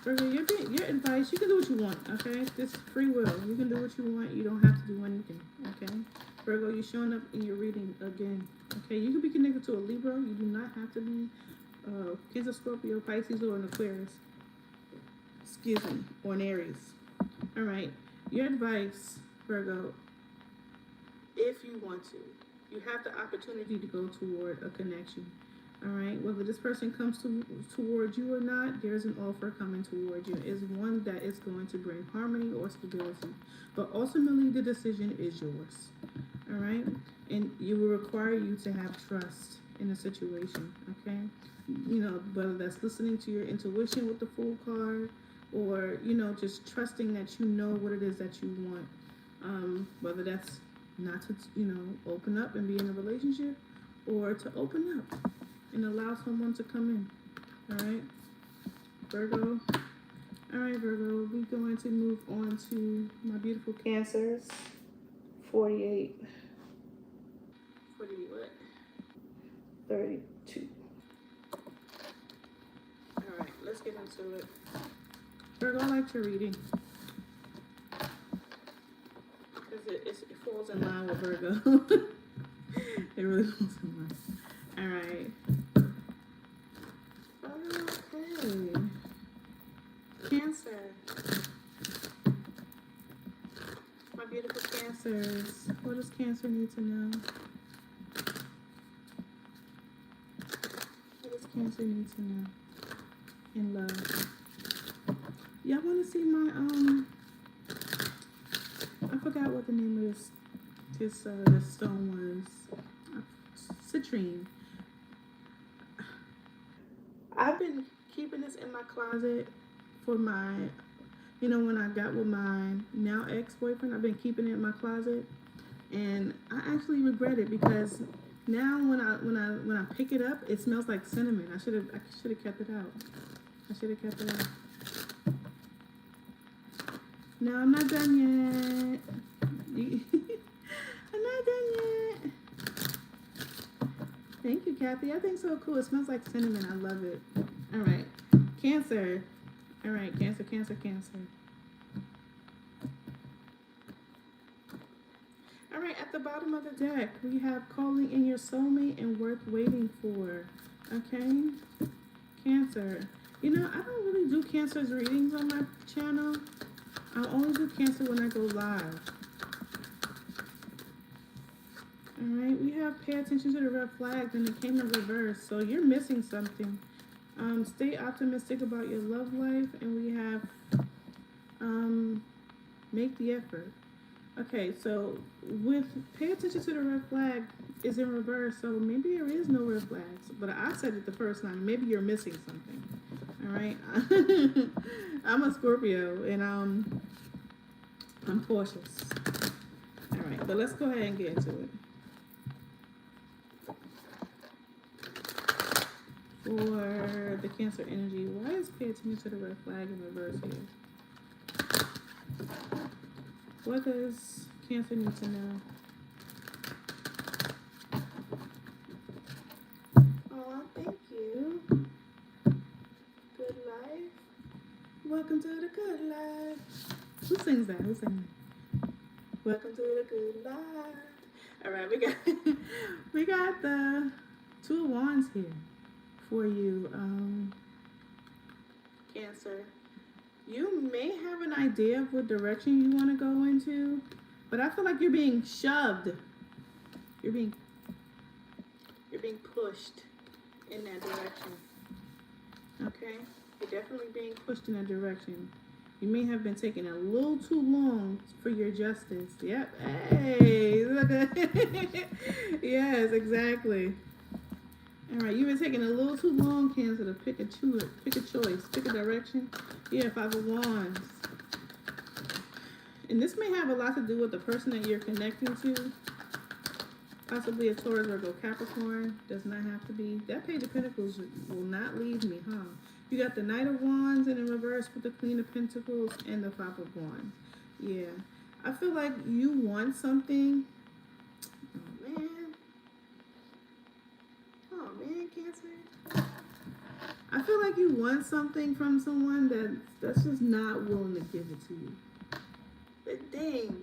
Speaker 1: Virgo, your advice, you can do what you want, okay? This free will. You can do what you want. You don't have to do anything, okay? Virgo, you're showing up in your reading again, okay? You can be connected to a Libra. You do not have to be Cancer, Scorpio, Pisces, or an Aquarius. Excuse me, or an Aries. All right. Your advice, Virgo, if you want to, you have the opportunity to go toward a connection. All right, whether this person comes towards you or not, there's an offer coming towards you. It's one that is going to bring harmony or stability. But ultimately, the decision is yours. All right, and it will require you to have trust in the situation. Okay, whether that's listening to your intuition with the Fool card, or just trusting that you know what it is that you want. Whether that's not to open up and be in a relationship, or to open up and allow someone to come in. All right, Virgo. All right, Virgo. We're going to move on to my beautiful Cancers. 48. 40 what? 32. All right, let's get into it. Virgo, I like your reading because it falls in line with Virgo. It really falls in line. All right. Okay. Cancer. My beautiful Cancers. What does Cancer need to know? What does Cancer need to know in love? Y'all want to see my I forgot what the name of this stone was. Citrine. I've been keeping this in my closet for my, when I got with my now ex-boyfriend. I've been keeping it in my closet, and I actually regret it because now when I pick it up, it smells like cinnamon. I should have kept it out. I should have kept it out. No, I'm not done yet. I'm not done yet. Thank you, Kathy. I think so cool. It smells like cinnamon. I love it. All right. Cancer. All right. Cancer, Cancer, Cancer. All right. At the bottom of the deck, we have calling in your soulmate and worth waiting for. Okay. Cancer. You know, I don't really do Cancer's readings on my channel. I'll only do Cancer when I go live. Alright, we have pay attention to the red flags and it came in reverse. So you're missing something. Stay optimistic about your love life, and we have make the effort. Okay, so with pay attention to the red flag is in reverse, so maybe there is no red flags. But I said it the first time. Maybe you're missing something. Alright. I'm a Scorpio and I'm cautious. Alright, but let's go ahead and get into it. For the Cancer energy, why is pay attention to the red flag in reverse here? What does Cancer need to know? Oh, thank you. Good life. Welcome to the good life. Who sings that? Who sings that? Welcome to the good life. All right, we got the Two of Wands here for you, Cancer. You may have an idea of what direction you want to go into, but I feel like you're being shoved. You're being pushed in that direction. Okay? You're definitely being pushed in that direction. You may have been taking a little too long for your justice. Yep. Hey. Yes, exactly. All right, you've been taking a little too long, Cancer, to pick a choice, pick a direction. Yeah, Five of Wands. And this may have a lot to do with the person that you're connecting to. Possibly a Taurus, Virgo, Capricorn. Does not have to be. That Page of Pentacles will not leave me, huh? You got the Knight of Wands and in reverse with the Queen of Pentacles and the Five of Wands. Yeah. I feel like you want something. Oh man, Cancer. I feel like you want something from someone that's just not willing to give it to you. But they not.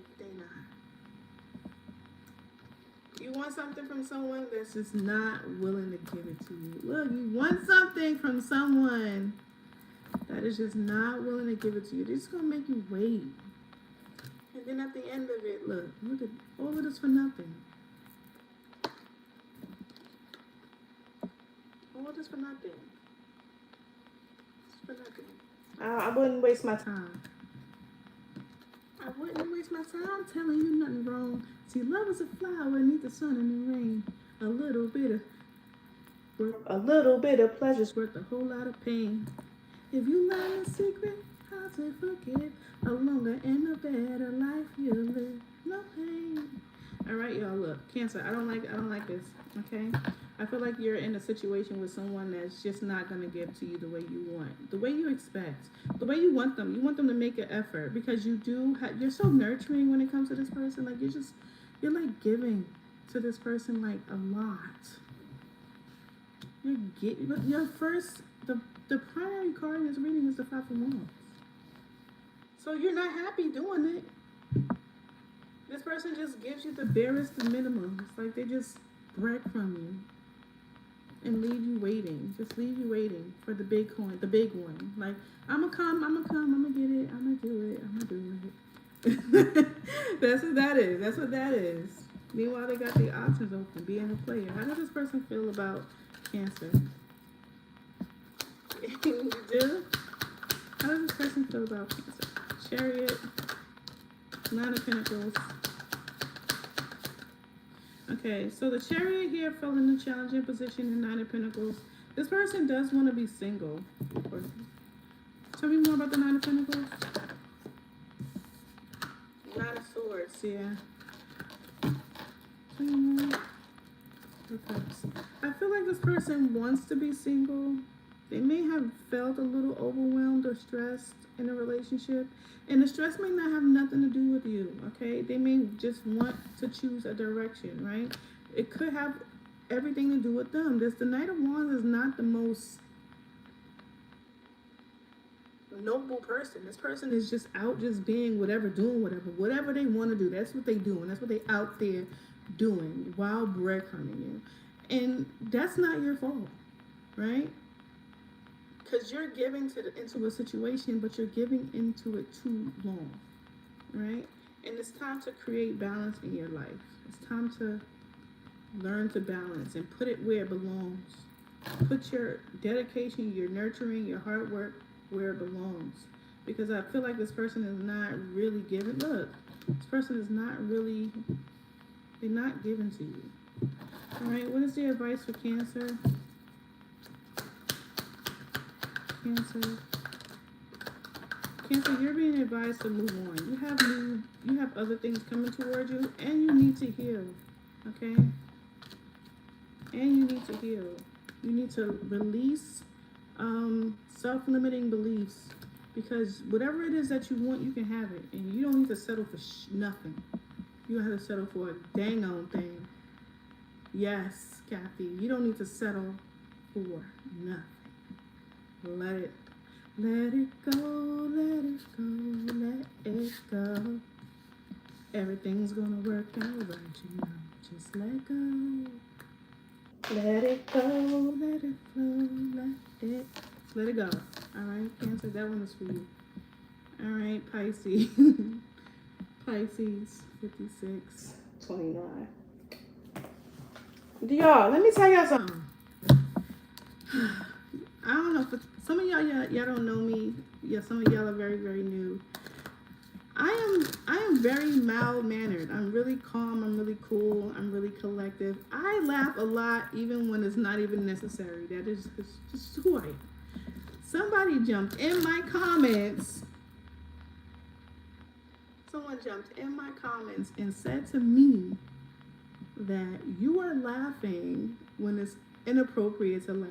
Speaker 1: You want something from someone that's just not willing to give it to you. Look, you want something from someone that is just not willing to give it to you. They're just gonna make you wait. And then at the end of it, look at all of this for nothing. All this for nothing. It's for nothing. I wouldn't waste my time. I wouldn't waste my time telling you nothing wrong. See, love is a flower, needs the sun and the rain. A little bit of pleasure's worth a whole lot of pain. If you learn a secret, how to forgive, a longer and a better life you'll live. No pain. All right, y'all. Look, Cancer. I don't like this. Okay. I feel like you're in a situation with someone that's just not gonna give to you the way you want, the way you expect, the way you want them. You want them to make an effort because you do. You're so nurturing when it comes to this person. Like you're like giving to this person like a lot. The primary card in this reading is the Five of Wands. So you're not happy doing it. This person just gives you the barest minimum. It's like they just break from you and leave you waiting. Just leave you waiting for the big coin, the big one. Like, I'm gonna come, I'm gonna get it, I'm gonna do it. That's what that is. That's what that is. Meanwhile, they got the options open, being a player. How does this person feel about Cancer? You do? How does this person feel about Cancer? Chariot, Nine of Pentacles. Okay, so the Chariot here fell in the challenging position in Nine of Pentacles. This person does want to be single. Tell me more about the Nine of Pentacles. Nine of Swords, yeah. I feel like this person wants to be single. They may have felt a little overwhelmed or stressed in a relationship. And the stress may not have nothing to do with you, okay? They may just want to choose a direction, right? It could have everything to do with them. The Knight of Wands is not the most noble person. This person is just out just being whatever, doing whatever they want to do. That's what they do, and that's what they out there doing while breadcrumbing you. And that's not your fault, right? Because you're giving into a situation, but you're giving into it too long, right? And it's time to create balance in your life. It's time to learn to balance and put it where it belongs. Put your dedication, your nurturing, your hard work where it belongs. Because I feel like this person is not really giving. Look, this person is not really, they're not giving to you. All right, what is the advice for Cancer? Cancer, you're being advised to move on. You have other things coming toward you, and you need to heal. Okay? And you need to heal. You need to release self-limiting beliefs, because whatever it is that you want, you can have it, and you don't need to settle for nothing. You don't have to settle for a dang on thing. Yes, Kathy, you don't need to settle for nothing. Let it go, let it go, let it go. Everything's gonna work out right, you know. Just let go. Let it go, let it flow, let it go. All right, Cancer, that one is for you. All right, Pisces. Pisces, 56, 29. Y'all, let me tell y'all something. I don't know, for some of y'all don't know me. Yeah, some of y'all are very, very new. I am very mild-mannered. I'm really calm. I'm really cool. I'm really collective. I laugh a lot even when it's not even necessary. That is just who I am. Somebody jumped in my comments. Someone jumped in my comments and said to me that you are laughing when it's inappropriate to laugh.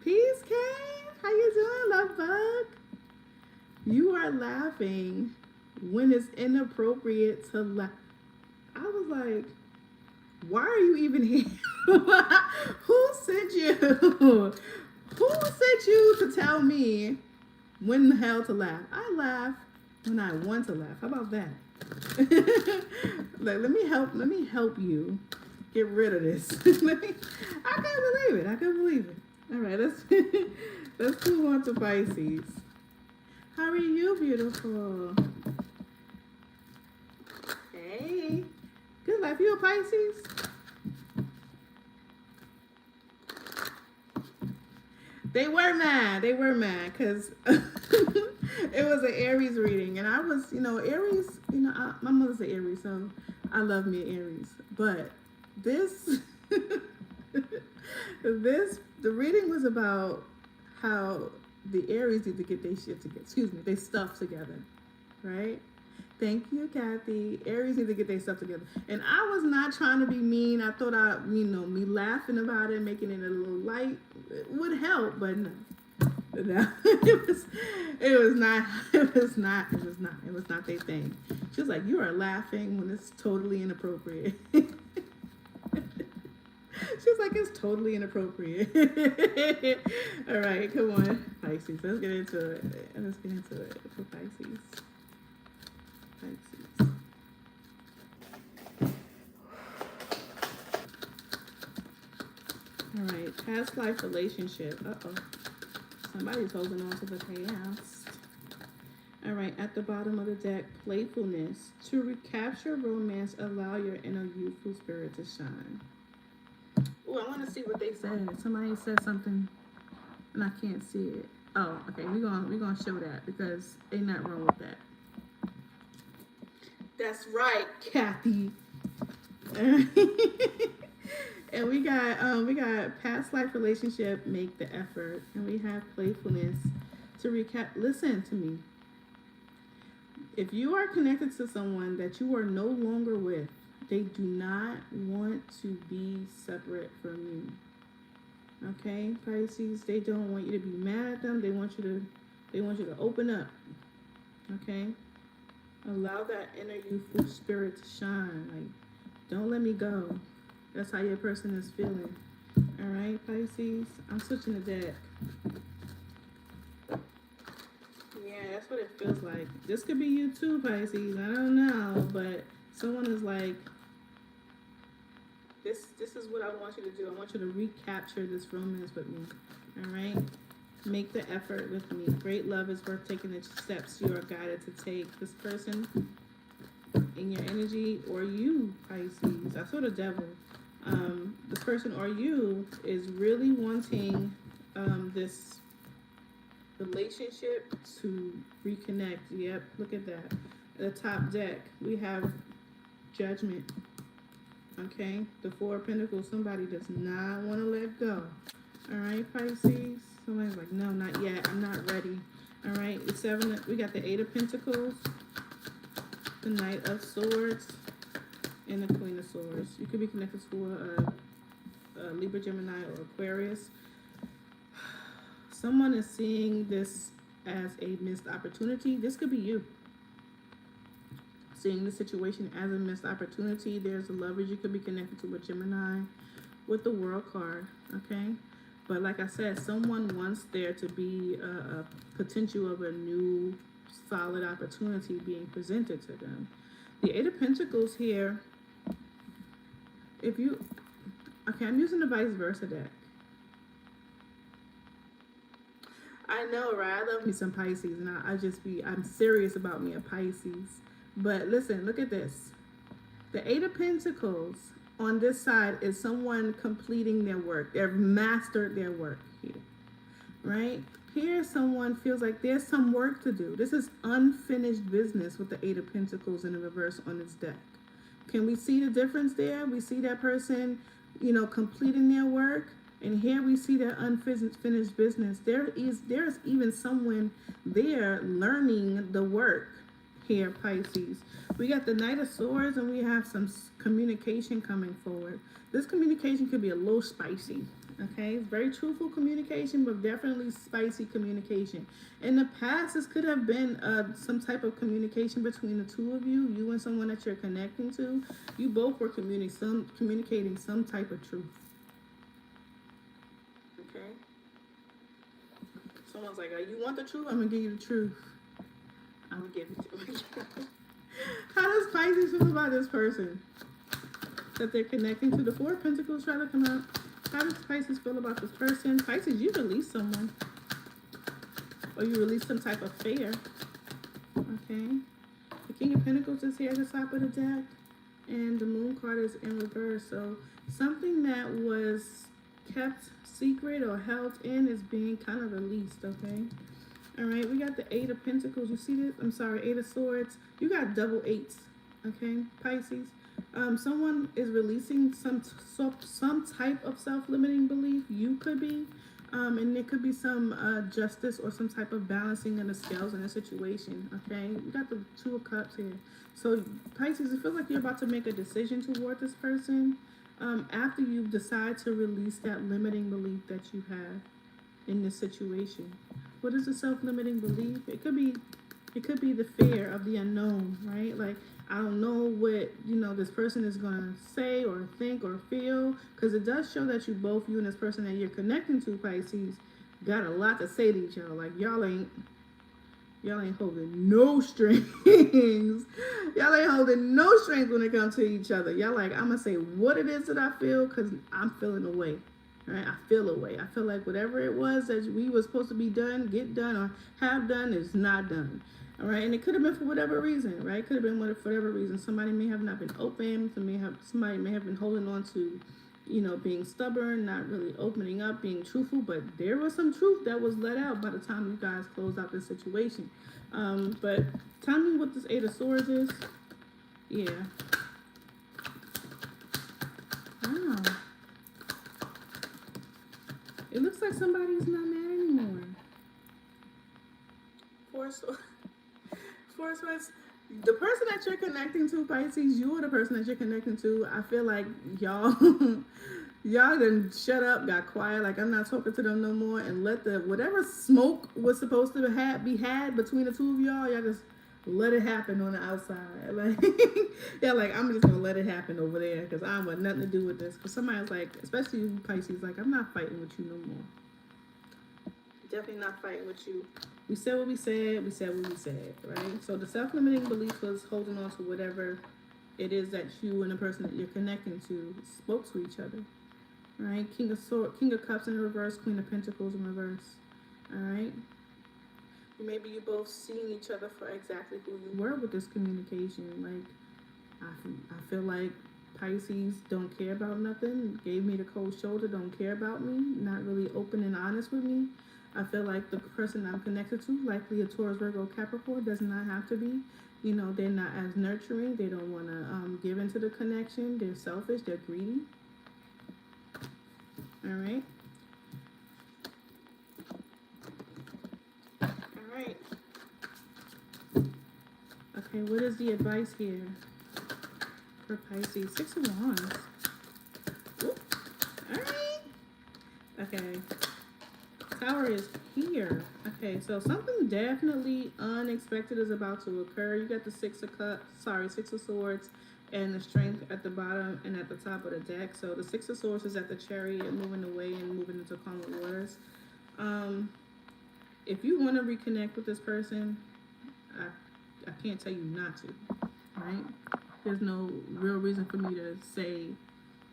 Speaker 1: Peace, Kane. How you doing, love bug? You are laughing when it's inappropriate to laugh. I was like, why are you even here? Who sent you? Who sent you to tell me when the hell to laugh? I laugh when I want to laugh. How about that? Like, let me help you get rid of this. I can't believe it. All right, let's move on to Pisces. How are you, beautiful? Hey, good life. You a Pisces? They were mad because it was an Aries reading, and I was, Aries. My mother's an Aries, so I love me an Aries. But this, the reading was about how the Aries need to get their shit together. Their stuff together, right? Thank you, Kathy. Aries need to get their stuff together. And I was not trying to be mean. I thought me laughing about it, making it a little light would help, but no. It was not their thing. She was like, you are laughing when it's totally inappropriate. She was like, it's totally inappropriate. All right, come on, Pisces. Let's get into it for Pisces. All right, past life relationship. Uh-oh. Somebody's holding on to the past. All right, at the bottom of the deck, playfulness. To recapture romance, allow your inner youthful spirit to shine. Oh, I want to see what they said. Somebody said something, and I can't see it. Oh, okay. We're gonna show that because ain't nothing wrong with that. That's right, Kathy. And we got past life relationship, make the effort, and we have playfulness. To recap, listen to me. If you are connected to someone that you are no longer with, they do not want to be separate from you. Okay, Pisces, they don't want you to be mad at them. They want you to open up. Okay? Allow that inner youthful spirit to shine. Like, don't let me go. That's how your person is feeling. All right, Pisces. I'm switching the deck. Yeah, that's what it feels like. This could be you too, Pisces. I don't know, but someone is like, this is what I want you to do. I want you to recapture this romance with me. All right? Make the effort with me. Great love is worth taking the steps you are guided to take. This person in your energy, or you, Pisces. I saw the devil. This person or you is really wanting this relationship to reconnect. Yep, look at that. The top deck, we have Judgment. Okay, the Four of Pentacles. Somebody does not want to let go. All right, Pisces. Somebody's like, no, not yet. I'm not ready. All right, we got the Eight of Pentacles, the Knight of Swords, and the Queen of Swords. You could be connected to a Libra, Gemini, or Aquarius. Someone is seeing this as a missed opportunity. This could be you. Seeing the situation as a missed opportunity. There's a lovers you could be connected to with Gemini, with the World card, okay? But like I said, someone wants there to be a potential of a new solid opportunity being presented to them. The Eight of Pentacles here, I'm using the vice versa deck. I know, right? I love me some Pisces, and I'm serious about me a Pisces. But listen, look at this. The Eight of Pentacles on this side is someone completing their work. They've mastered their work here, right? Here, someone feels like there's some work to do. This is unfinished business with the Eight of Pentacles in the reverse on this deck. Can we see the difference there? We see that person, completing their work. And here we see that unfinished business. There's even someone there learning the work here, Pisces. We got the Knight of Swords, and we have some communication coming forward. This communication could be a little spicy, okay? It's very truthful communication, but definitely spicy communication. In the past, this could have been some type of communication between the two of you, you and someone that you're connecting to. You both were communicating some type of truth. Okay? Someone's like, you want the truth? I'm going to give you the truth. I'm going to give it to you. How does Pisces feel about this person that they're connecting to? The Four of Pentacles try to come out. How does Pisces feel about this person? Pisces, you release someone. Or you release some type of affair. Okay? The King of Pentacles is here at the top of the deck. And the Moon card is in reverse. So something that was kept secret or held in is being kind of released, okay? All right, we got the Eight of Pentacles. You see this? I'm sorry, Eight of Swords. You got double eights, okay, Pisces. Someone is releasing some type of self-limiting belief. You could be, and there could be some justice or some type of balancing of the scales in a situation, okay? You got the Two of Cups here. So, Pisces, it feels like you're about to make a decision toward this person after you decide to release that limiting belief that you have in this situation. What is a self-limiting belief? It could be the fear of the unknown, right? Like, I don't know what, this person is going to say or think or feel, because it does show that you and this person that you're connecting to, Pisces, got a lot to say to each other. Like, y'all ain't holding no strings. Y'all ain't holding no strings when it comes to each other. Y'all like, I'm going to say what it is that I feel, because I'm feeling away. Right? I feel away. I feel like whatever it was that we were supposed to be done, get done, or have done is not done. All right? And it could have been for whatever reason, right? It could have been for whatever reason. Somebody may have not been open. Somebody may have been holding on to, being stubborn, not really opening up, being truthful. But there was some truth that was let out by the time you guys closed out this situation. But tell me what this Eight of Swords is. Yeah. Wow. It looks like somebody's not mad anymore. Four Swords. The person that you're connecting to, Pisces, you're the person that you're connecting to. I feel like y'all done shut up, got quiet, like I'm not talking to them no more, and let whatever smoke was supposed to be had between the two of y'all just let it happen on the outside. Like, yeah, like I'm just gonna let it happen over there because I don't want nothing to do with this. Because somebody's like, especially you Pisces, like I'm not fighting with you no more. Definitely not fighting with you. We said what we said. We said what we said. Right. So the self-limiting belief was holding on to whatever it is that you and the person that you're connecting to spoke to each other. All right. King of Cups in reverse. Queen of Pentacles in reverse. All right. Maybe you both seeing each other for exactly who you were with this communication. Like, I feel like Pisces don't care about nothing, gave me the cold shoulder, don't care about me, not really open and honest with me. I feel like the person I'm connected to, likely a Taurus, Virgo, Capricorn, does not have to be. You know, they're not as nurturing. They don't want to give into the connection. They're selfish. They're greedy. All right. All right. Okay, what is the advice here for Pisces? 6 of Wands. Ooh. All right. Okay. Tower is here. Okay, so something definitely unexpected is about to occur. You got the Six of Swords, and the Strength at the bottom and at the top of the deck. So the Six of Swords is at the Chariot, moving away and moving into calmer waters. If you want to reconnect with this person, I can't tell you not to, right? There's no real reason for me to say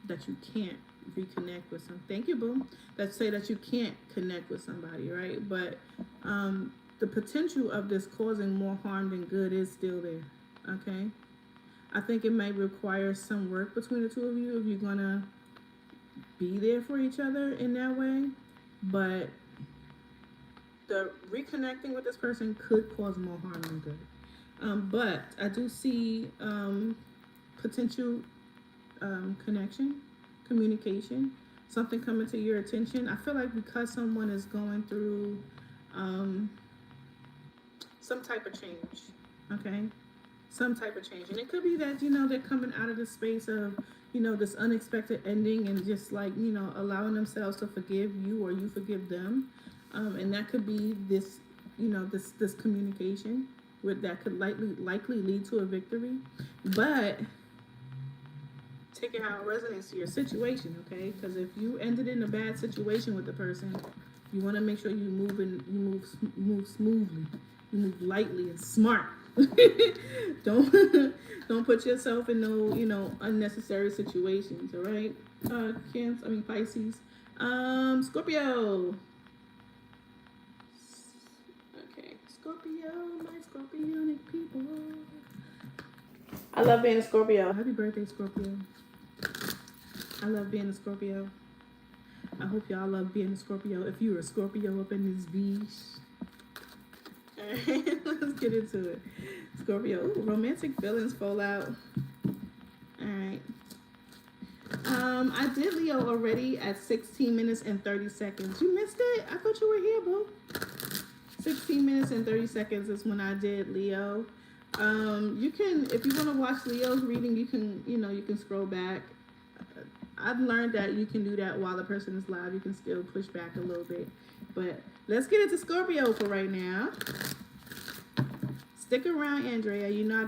Speaker 1: that you can't reconnect with some. Thank you, boo. Let's say that you can't connect with somebody, right? But the potential of this causing more harm than good is still there, okay? I think it might require some work between the two of you if you're gonna be there for each other in that way. But the reconnecting with this person could cause more harm than good. But I do see potential connection, communication, something coming to your attention. I feel like because someone is going through some type of change, okay? Some type of change. And it could be that, you know, they're coming out of the space of, you know, this unexpected ending and just like, you know, allowing themselves to forgive you or you forgive them. And that could be this, you know, this communication that could likely lead to a victory. But take it how it resonates to your situation, okay? Because if you ended in a bad situation with the person, you want to make sure you move smoothly, you move lightly and smart. don't put yourself in no, you know, unnecessary situations. All right, Pisces, Scorpio. Okay, Scorpio, my Scorpionic people. I love being a Scorpio. Happy birthday, Scorpio. I love being a Scorpio. I hope y'all love being a Scorpio. If you're a Scorpio up in this beach. Alright, let's get into it. Scorpio. Ooh, romantic feelings fall out. Alright. I did Leo already at 16 minutes and 30 seconds. You missed it? I thought you were here, boo. 16 minutes and 30 seconds is when I did Leo. You can, if you want to watch Leo's reading, you can scroll back. I've learned that you can do that while the person is live. You can still push back a little bit. But let's get into Scorpio for right now. Stick around, Andrea. You know I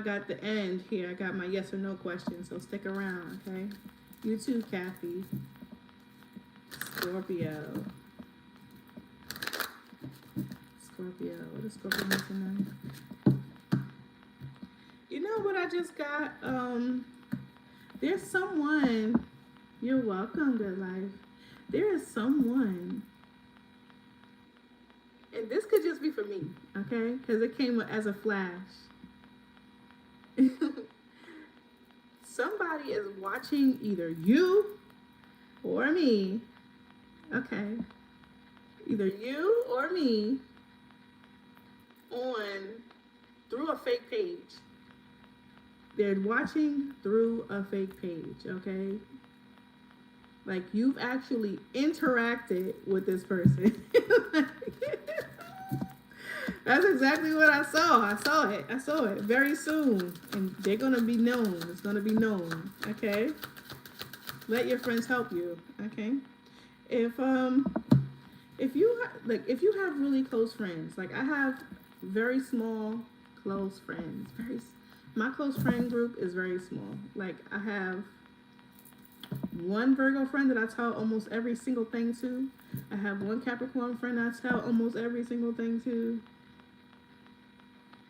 Speaker 1: got the end here. I got my yes or no question, so stick around, okay? You too, Kathy. Scorpio. What is Scorpio missing on? You know what I just got? There's someone. You're welcome, good life. There is someone, and this could just be for me, okay? Because it came as a flash. Somebody is watching either you or me, okay? Either you or me through a fake page. They're watching through a fake page, okay? Like you've actually interacted with this person. That's exactly what I saw. I saw it very soon. And they're going to be known. It's going to be known, okay? Let your friends help you, okay? If you have really close friends, like I have very small, close friends. My close friend group is very small. Like I have one Virgo friend that I tell almost every single thing to. I have one Capricorn friend I tell almost every single thing to.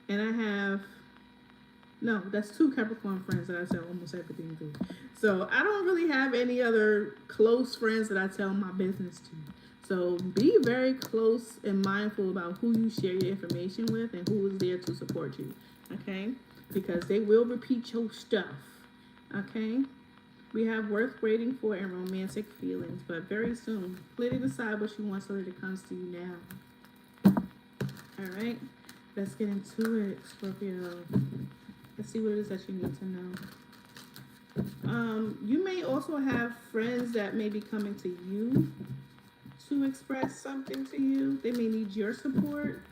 Speaker 1: And I have, no, that's two Capricorn friends that I tell almost everything to. So I don't really have any other close friends that I tell my business to. So be very close and mindful about who you share your information with and who is there to support you. Okay? Because they will repeat your stuff. Okay? We have worth waiting for and romantic feelings, but very soon. Clearly decide what you want so that it comes to you now. All right? Let's get into it, Scorpio. Let's see what it is that you need to know. You may also have friends that may be coming to you to express something to you. They may need your support.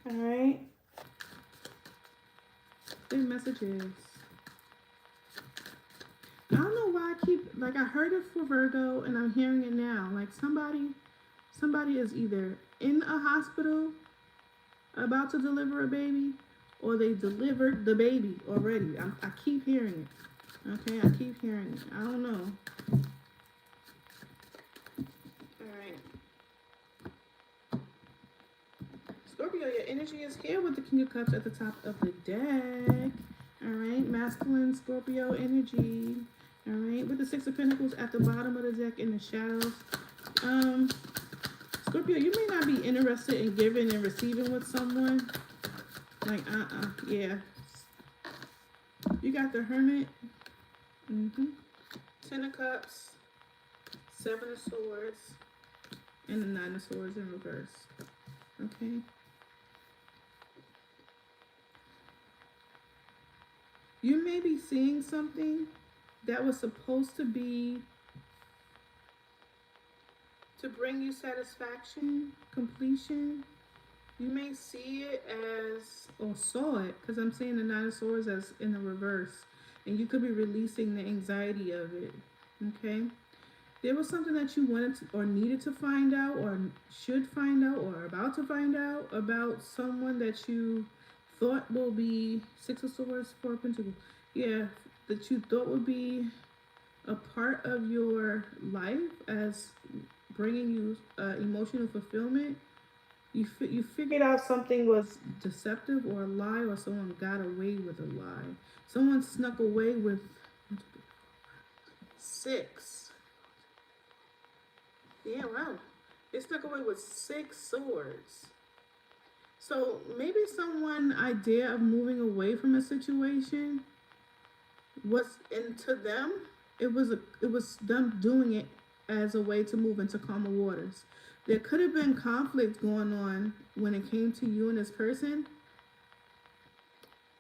Speaker 1: All right. Their messages. I don't know why I heard it for Virgo and I'm hearing it now. Like somebody is either in a hospital about to deliver a baby, or they delivered the baby already. I keep hearing it. Okay, I keep hearing it. I don't know. Alright. Scorpio, your energy is here with the King of Cups at the top of the deck. Alright, masculine Scorpio energy. Alright, with the Six of Pentacles at the bottom of the deck in the shadows. Scorpio, you may not be interested in giving and receiving with someone. Like, yeah. You got the Hermit. Ten of Cups. Seven of Swords. And the Nine of Swords in reverse. Okay. You may be seeing something that was supposed to be to bring you satisfaction, completion. You may see it as, or saw it, because I'm seeing the Nine of Swords as in the reverse. And you could be releasing the anxiety of it. Okay? There was something that you wanted to, or needed to find out, or should find out, or about to find out about someone that you thought will be Six of Swords, Four of Pentacles. Yeah, that you thought would be a part of your life as bringing you emotional fulfillment. You figured out something was deceptive or a lie, or someone got away with a lie. Someone snuck away with six. Yeah, wow. They snuck away with 6 swords. So maybe someone's idea of moving away from a situation was, into them, it was them doing it as a way to move into calmer waters. There could have been conflict going on when it came to you and this person.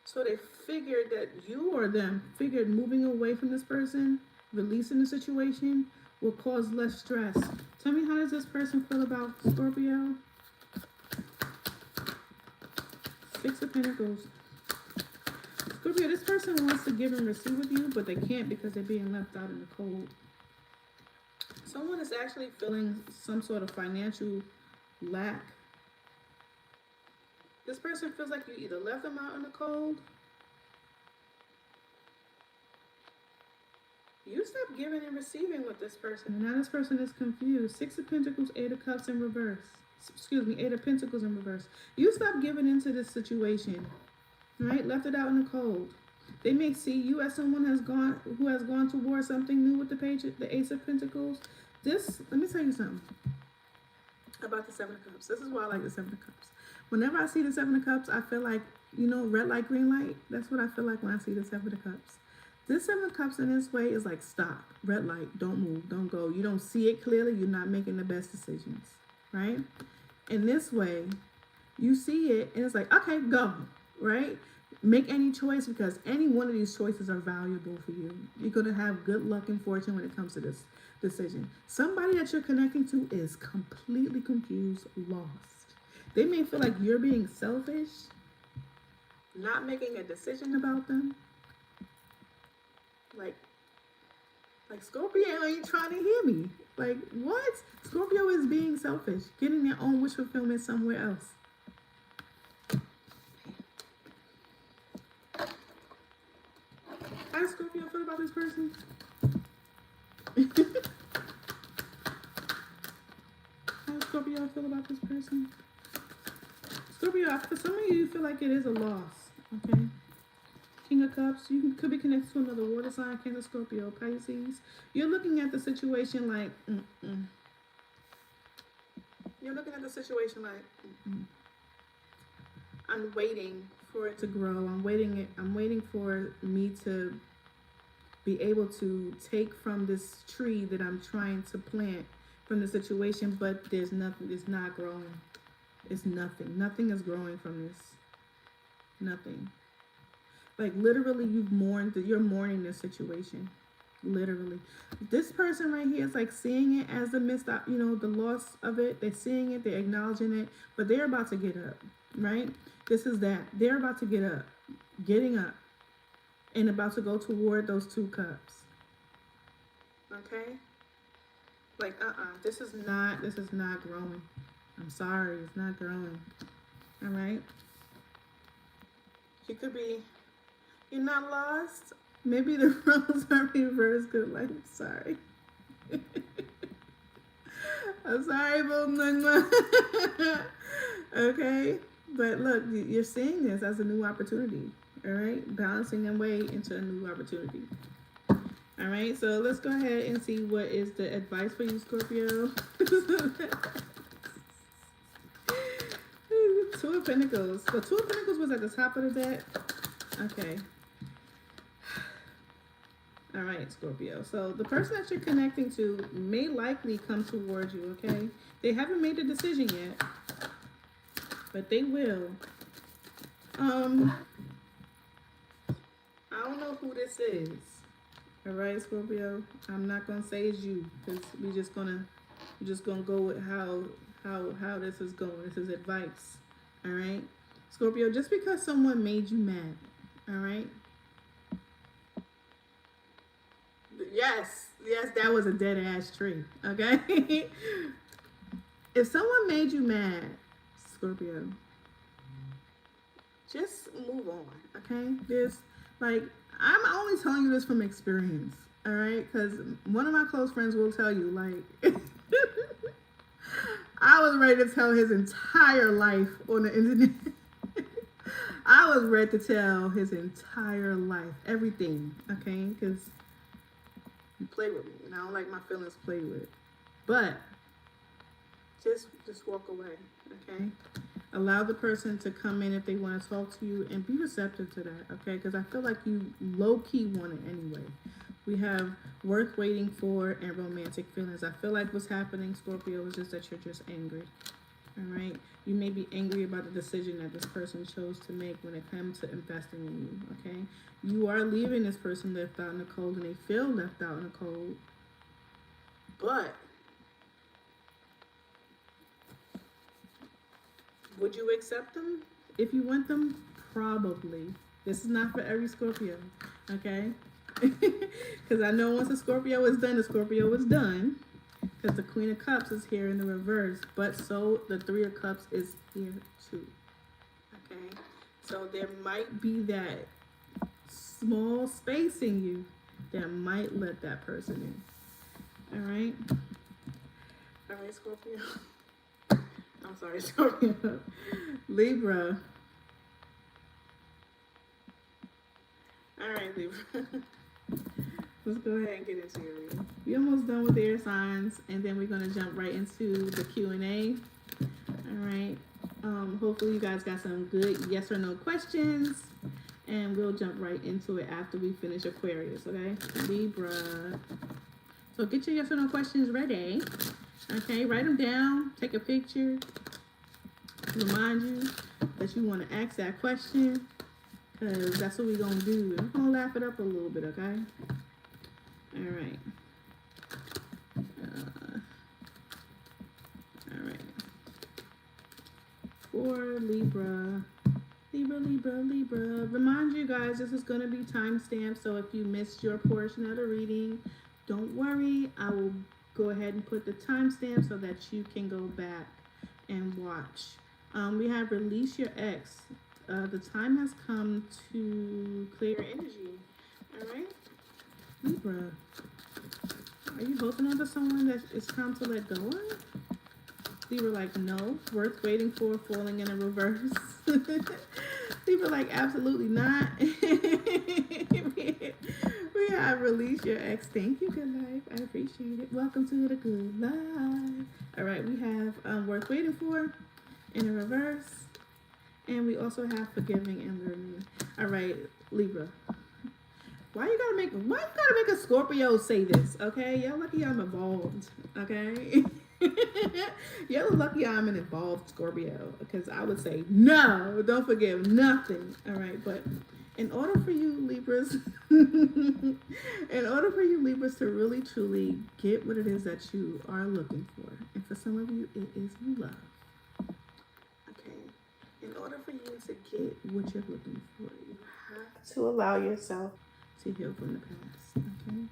Speaker 1: So they figured that you or them figured moving away from this person, releasing the situation, will cause less stress. Tell me, how does this person feel about Scorpio? Six of Pentacles. Scorpio, this person wants to give and receive with you, but they can't because they're being left out in the cold. Someone is actually feeling some sort of financial lack. This person feels like you either left them out in the cold, you stopped giving and receiving with this person, and now this person is confused. Six of Pentacles, Eight of Cups in reverse. Excuse me, Eight of Pentacles in reverse. You stopped giving into this situation, right? Left it out in the cold. They may see you as someone who has gone towards something new with the Ace of Pentacles. Let me tell you something about the Seven of Cups. This is why I like the Seven of Cups. Whenever I see the Seven of Cups, I feel like, red light, green light. That's what I feel like when I see the Seven of Cups. This Seven of Cups in this way is like, stop, red light, don't move, don't go. You don't see it clearly, you're not making the best decisions, right? In this way, you see it and it's like, okay, go, right? Make any choice, because any one of these choices are valuable for you. You're going to have good luck and fortune when it comes to this decision. Somebody that you're connecting to is completely confused, lost. They may feel like you're being selfish, not making a decision about them. Like Scorpio ain't trying to hear me. Like, what? Scorpio is being selfish, getting their own wish fulfillment somewhere else. about this person? How Scorpio feel about this person? Scorpio, for some of you feel like it is a loss. Okay. King of Cups, you could be connected to another water sign, Cancer, Scorpio, Pisces. You're looking at the situation like, You're looking at the situation like, I'm waiting for it to grow. I'm waiting for me to be able to take from this tree that I'm trying to plant from the situation, but there's nothing. It's not growing. It's nothing. Nothing is growing from this. Nothing. Like literally, you're mourning this situation. Literally, this person right here is like seeing it as the missed out, the loss of it. They're seeing it, they're acknowledging it, but they're about to get up, right? This is that. They're about to get up, getting up, and about to go toward those 2 cups. Okay? Like, this is not growing. I'm sorry, it's not growing. All right? You could be, you're not lost. Maybe the roles are reversed. Good life. I'm sorry. I'm sorry, Boom. Okay? But look, you're seeing this as a new opportunity. All right? Balancing your way into a new opportunity. All right? So let's go ahead and see what is the advice for you, Scorpio. 2 of Pentacles. The 2 of Pentacles was at the top of the deck. Okay. All right, Scorpio. So the person that you're connecting to may likely come towards you, okay? They haven't made a decision yet, but they will. I don't know who this is. All right, Scorpio. I'm not gonna say it's you because we're just gonna go with how this is going. This is advice. All right, Scorpio. Just because someone made you mad, all right. Yes, that was a dead ass tree. Okay. If someone made you mad, Scorpio, just move on. Okay. I'm only telling you this from experience. All right, because one of my close friends will tell you, like, I was ready to tell his entire life on the internet. I was ready to tell his entire life, everything. Okay, because you play with me, and I don't like my feelings played with. But just walk away, okay? Allow the person to come in if they want to talk to you, and be receptive to that, okay? Because I feel like you low-key want it anyway. We have worth waiting for and romantic feelings. I feel like what's happening, Scorpio, is just that you're just angry, all right? You may be angry about the decision that this person chose to make when it comes to investing in you, okay? You are leaving this person left out in the cold, and they feel left out in the cold. But would you accept them if you want them? Probably. This is not for every Scorpio, okay? Because I know once a Scorpio is done, the Scorpio is done. Because the Queen of Cups is here in the reverse, but so the 3 of Cups is here too. Okay? So there might be that small space in you that might let that person in. All right? All right, Scorpio. I'm sorry, Scorpio. Libra. All right, Libra. Let's go ahead and get into your reading. We're almost done with the air signs, and then we're going to jump right into the Q&A. All right. Hopefully you guys got some good yes or no questions, and we'll jump right into it after we finish Aquarius, okay? Libra. So get your yes or no questions ready. Okay, write them down, take a picture, remind you that you want to ask that question, because that's what we're going to do. We're going to laugh it up a little bit, okay? All right. All right. For Libra. Libra. Remind you guys, this is going to be timestamped, so if you missed your portion of the reading, don't worry. I will go ahead and put the timestamp so that you can go back and watch. We have Release Your Ex. The time has come to clear your energy. All right. Libra, are you holding on to someone that it's time to let go of? Libra like, no, worth waiting for, falling in a reverse. Libra like, absolutely not. We have released your ex. Thank you, good life. I appreciate it. Welcome to the good life. All right, we have worth waiting for in a reverse. And we also have forgiving and learning. All right, Libra. Why you gotta make a Scorpio say this? Okay, y'all lucky I'm involved. Okay, y'all lucky I'm an involved Scorpio because I would say no, don't forgive nothing. All right, but in order for you Libras, in order for you Libras to really truly get what it is that you are looking for, and for some of you it is love. Okay, in order for you to get what you're looking for, you have to allow yourself to heal from the past. Okay?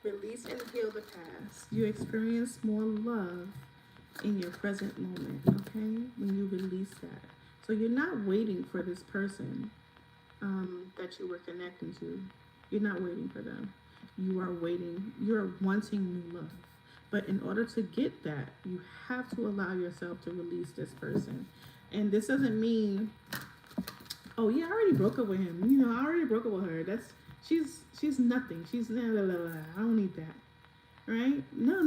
Speaker 1: Release and heal the past. You experience more love in your present moment. Okay? When you release that. So you're not waiting for this person that you were connecting to. You're not waiting for them. You are waiting. You're wanting new love. But in order to get that, you have to allow yourself to release this person. And this doesn't mean, oh yeah, I already broke up with him. You know, I already broke up with her. She's nothing. She's blah, blah, blah, blah. I don't need that. Right? No.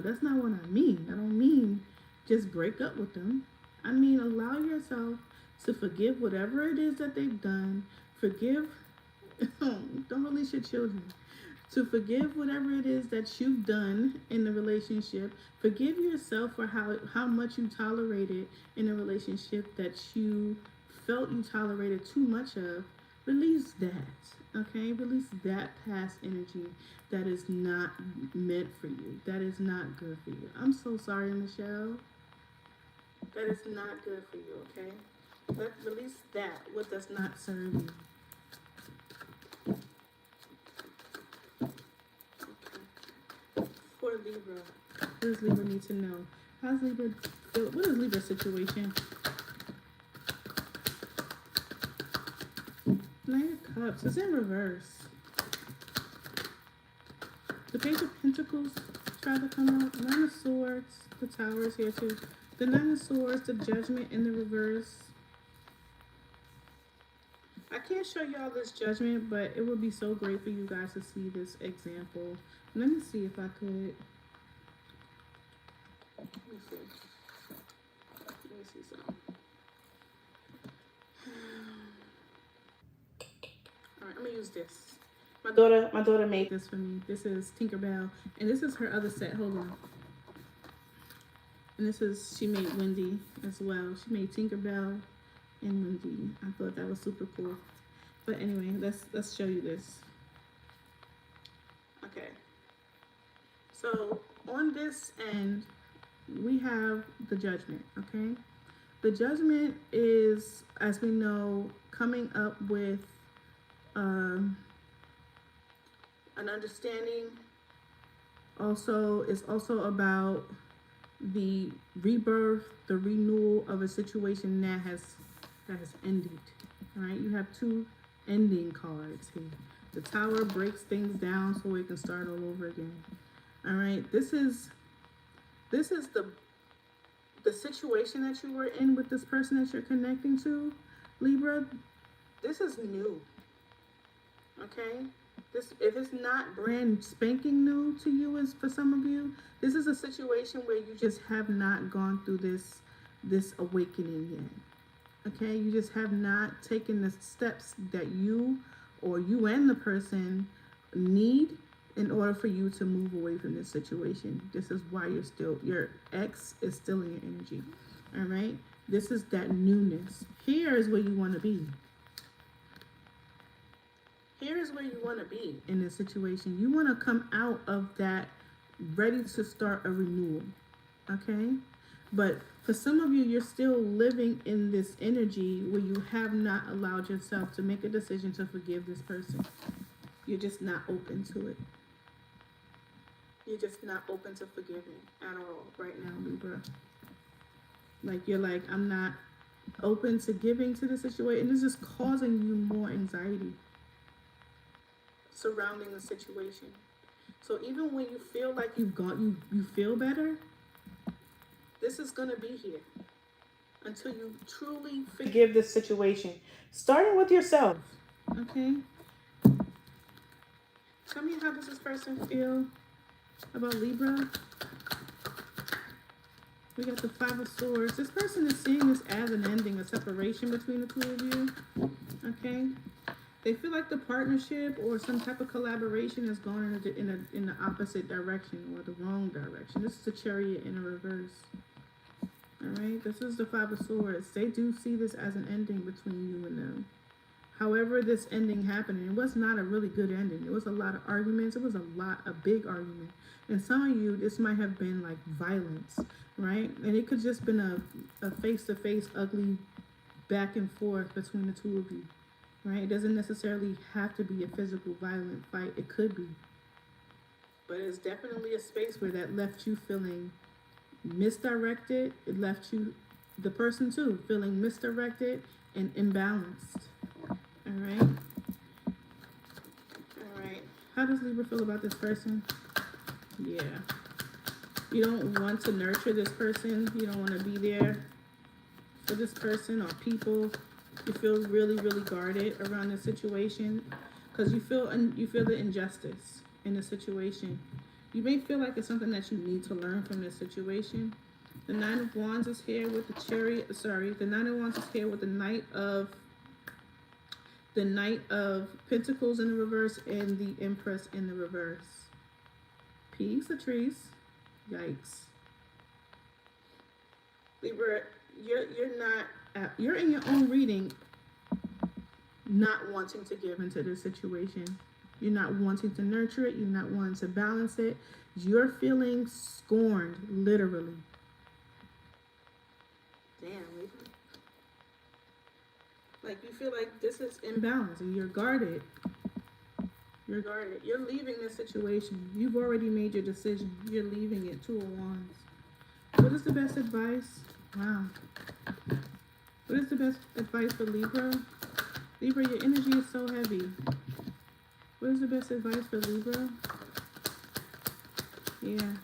Speaker 1: That's not what I mean. I don't mean just break up with them. I mean allow yourself to forgive whatever it is that they've done. Forgive. Don't release your children. To forgive whatever it is that you've done in the relationship. Forgive yourself for how much you tolerated in a relationship that you felt you tolerated too much of. Release that. Okay? Release that past energy that is not meant for you. That is not good for you. I'm so sorry, Michelle. That is not good for you, okay? Release that, what does not serve you. For Libra, what does Libra need to know? How's Libra feel? What is Libra's situation? Nine of Cups. It's in reverse. The Page of Pentacles tried to come out. Nine of Swords. The Tower is here too. The Nine of Swords. The Judgment in the reverse. I can't show y'all this judgment, but it would be so great for you guys to see this example. Let me see if I could. Let me see something. All right, I'm gonna use this. My daughter made this for me. This is Tinkerbell, and this is her other set. Hold on. And she made Wendy as well. She made Tinkerbell and Wendy. I thought that was super cool. But anyway, let's show you this. Okay. So on this end, we have the Judgment, okay? The Judgment is, as we know, coming up with an understanding. Also, it's also about the rebirth, the renewal of a situation that has ended. All right, you have two ending cards here. The Tower breaks things down so it can start all over again. All right, this is the situation that you were in with this person that you're connecting to, Libra. This is new. Okay, this, if it's not brand spanking new to you, as for some of you, this is a situation where you just have not gone through this awakening yet. Okay, you just have not taken the steps that you and the person need in order for you to move away from this situation. This is why your ex is still in your energy. All right, this is that newness. Here is where you want to be. Here is where you want to be in this situation. You want to come out of that ready to start a renewal. Okay, but for some of you, you're still living in this energy where you have not allowed yourself to make a decision to forgive this person. You're just not open to it. You're just not open to forgiving at all right now, Libra. Like, you're like, I'm not open to giving to the situation. And this is causing you more anxiety. surrounding the situation. So even when you feel like you feel better, this is gonna be here until you truly forgive this situation, starting with yourself. Okay. Tell me, how does this person feel about Libra? We got the Five of Swords. This person is seeing this as an ending, a separation between the two of you. Okay. They feel like the partnership or some type of collaboration has gone in the opposite direction or the wrong direction. This is the Chariot in a reverse. All right. This is the Five of Swords. They do see this as an ending between you and them. However, this ending happened, it was not a really good ending. It was a lot of arguments. It was a big argument. And some of you, this might have been like violence, right? And it could just been a face-to-face ugly back and forth between the two of you, right? It doesn't necessarily have to be a physical violent fight. It could be. But it's definitely a space where that left you feeling misdirected. It left you, the person too, feeling misdirected and imbalanced. All right. All right. How does Libra feel about this person? Yeah. You don't want to nurture this person. You don't want to be there for this person or people. You feel really, really guarded around this situation because you feel the injustice in the situation. You may feel like it's something that you need to learn from this situation. The Nine of Wands is here with the Chariot. Sorry, the Nine of Wands is here with the Knight of Pentacles in the reverse and the Empress in the reverse. Peace of trees. Yikes. Libra, you're in your own reading not wanting to give into this situation. You're not wanting to nurture it. You're not wanting to balance it. You're feeling scorned, literally. Damn, Libra. Like you feel like this is imbalance and you're guarded. You're guarded. You're leaving this situation. You've already made your decision. You're leaving it. Two of Wands. What is the best advice? Wow. What is the best advice for Libra? Libra, your energy is so heavy. What is the best advice for Libra? Yeah.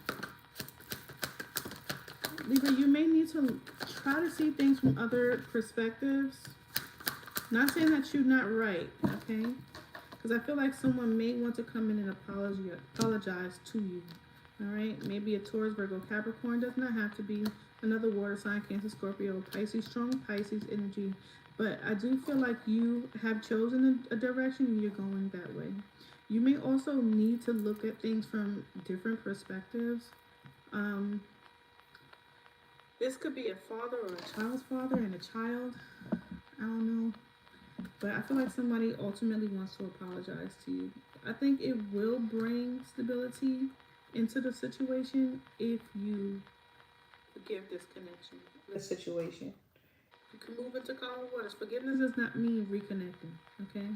Speaker 1: Libra, you may need to try to see things from other perspectives. Not saying that you're not right, okay? Because I feel like someone may want to come in and apologize to you, all right? Maybe a Taurus, Virgo, Capricorn. Does not have to be another water sign, Cancer, Scorpio, Pisces, strong Pisces energy. But I do feel like you have chosen a direction and you're going that way. You may also need to look at things from different perspectives. This could be a father or a child's father and a child. I don't know. But I feel like somebody ultimately wants to apologize to you. I think it will bring stability into the situation if you forgive this connection, this situation. You can move into calmer waters. Forgiveness does not mean reconnecting, okay?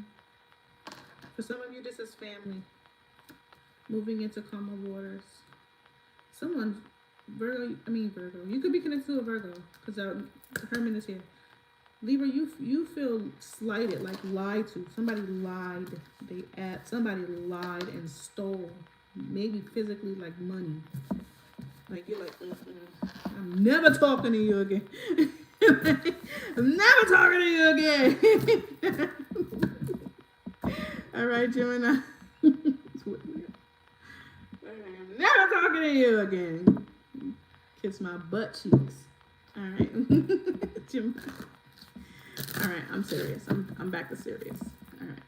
Speaker 1: For some of you, this is family. Moving into calmer waters. Someone, Virgo. You could be connected to a Virgo because Herman is here. Libra, you feel slighted, like lied to. Somebody lied. Somebody lied and stole, maybe physically, like money. Like you're like, I'm never talking to you again. I'm never talking to you again. All right, Gemini. I'm never talking to you again. Kiss my butt cheeks. All right, Gemini. All right, I'm serious. I'm back to serious. All right.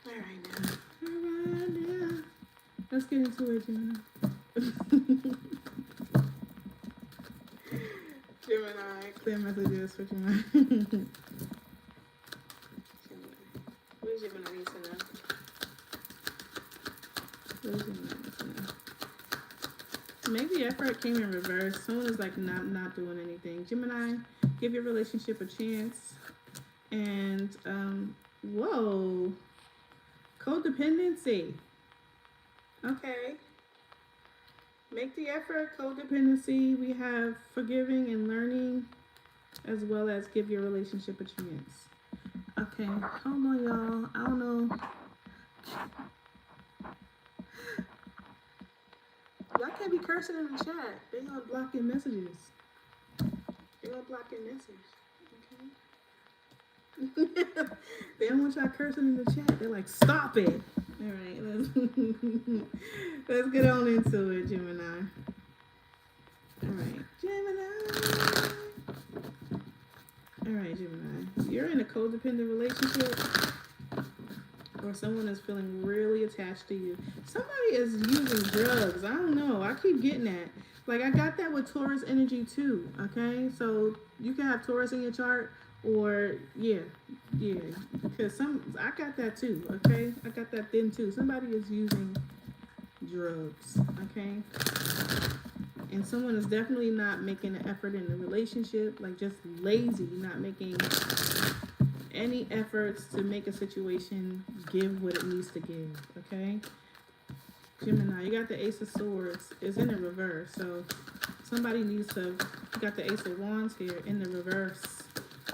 Speaker 1: All right now. Let's get into it, Gemini. Gemini, clear messages for Gemini. What does Gemini need to know? Maybe effort came in reverse. Someone is like not doing anything. Gemini, give your relationship a chance. And whoa, codependency. Okay. Make the effort, codependency. We have forgiving and learning, as well as give your relationship a chance. Okay, hold on, y'all. I don't know. Y'all can't be cursing in the chat. They gonna block your messages. They gonna block your message. Okay. They don't want y'all cursing in the chat. They're like, stop it. All right, let's get on into it, Gemini. All right, Gemini. All right, Gemini. You're in a codependent relationship, or someone is feeling really attached to you. Somebody is using drugs. I don't know. I keep getting that. Like, I got that with Taurus energy too. Okay, so you can have Taurus in your chart, or yeah, because I got that too. Okay, I got that then too. Somebody is using drugs. Okay, and someone is definitely not making an effort in the relationship. Like, just lazy, not making any efforts to make a situation give what it needs to give. Okay, Gemini, you got the Ace of Swords. It's in the reverse, so somebody needs to. You got the Ace of Wands here in the reverse,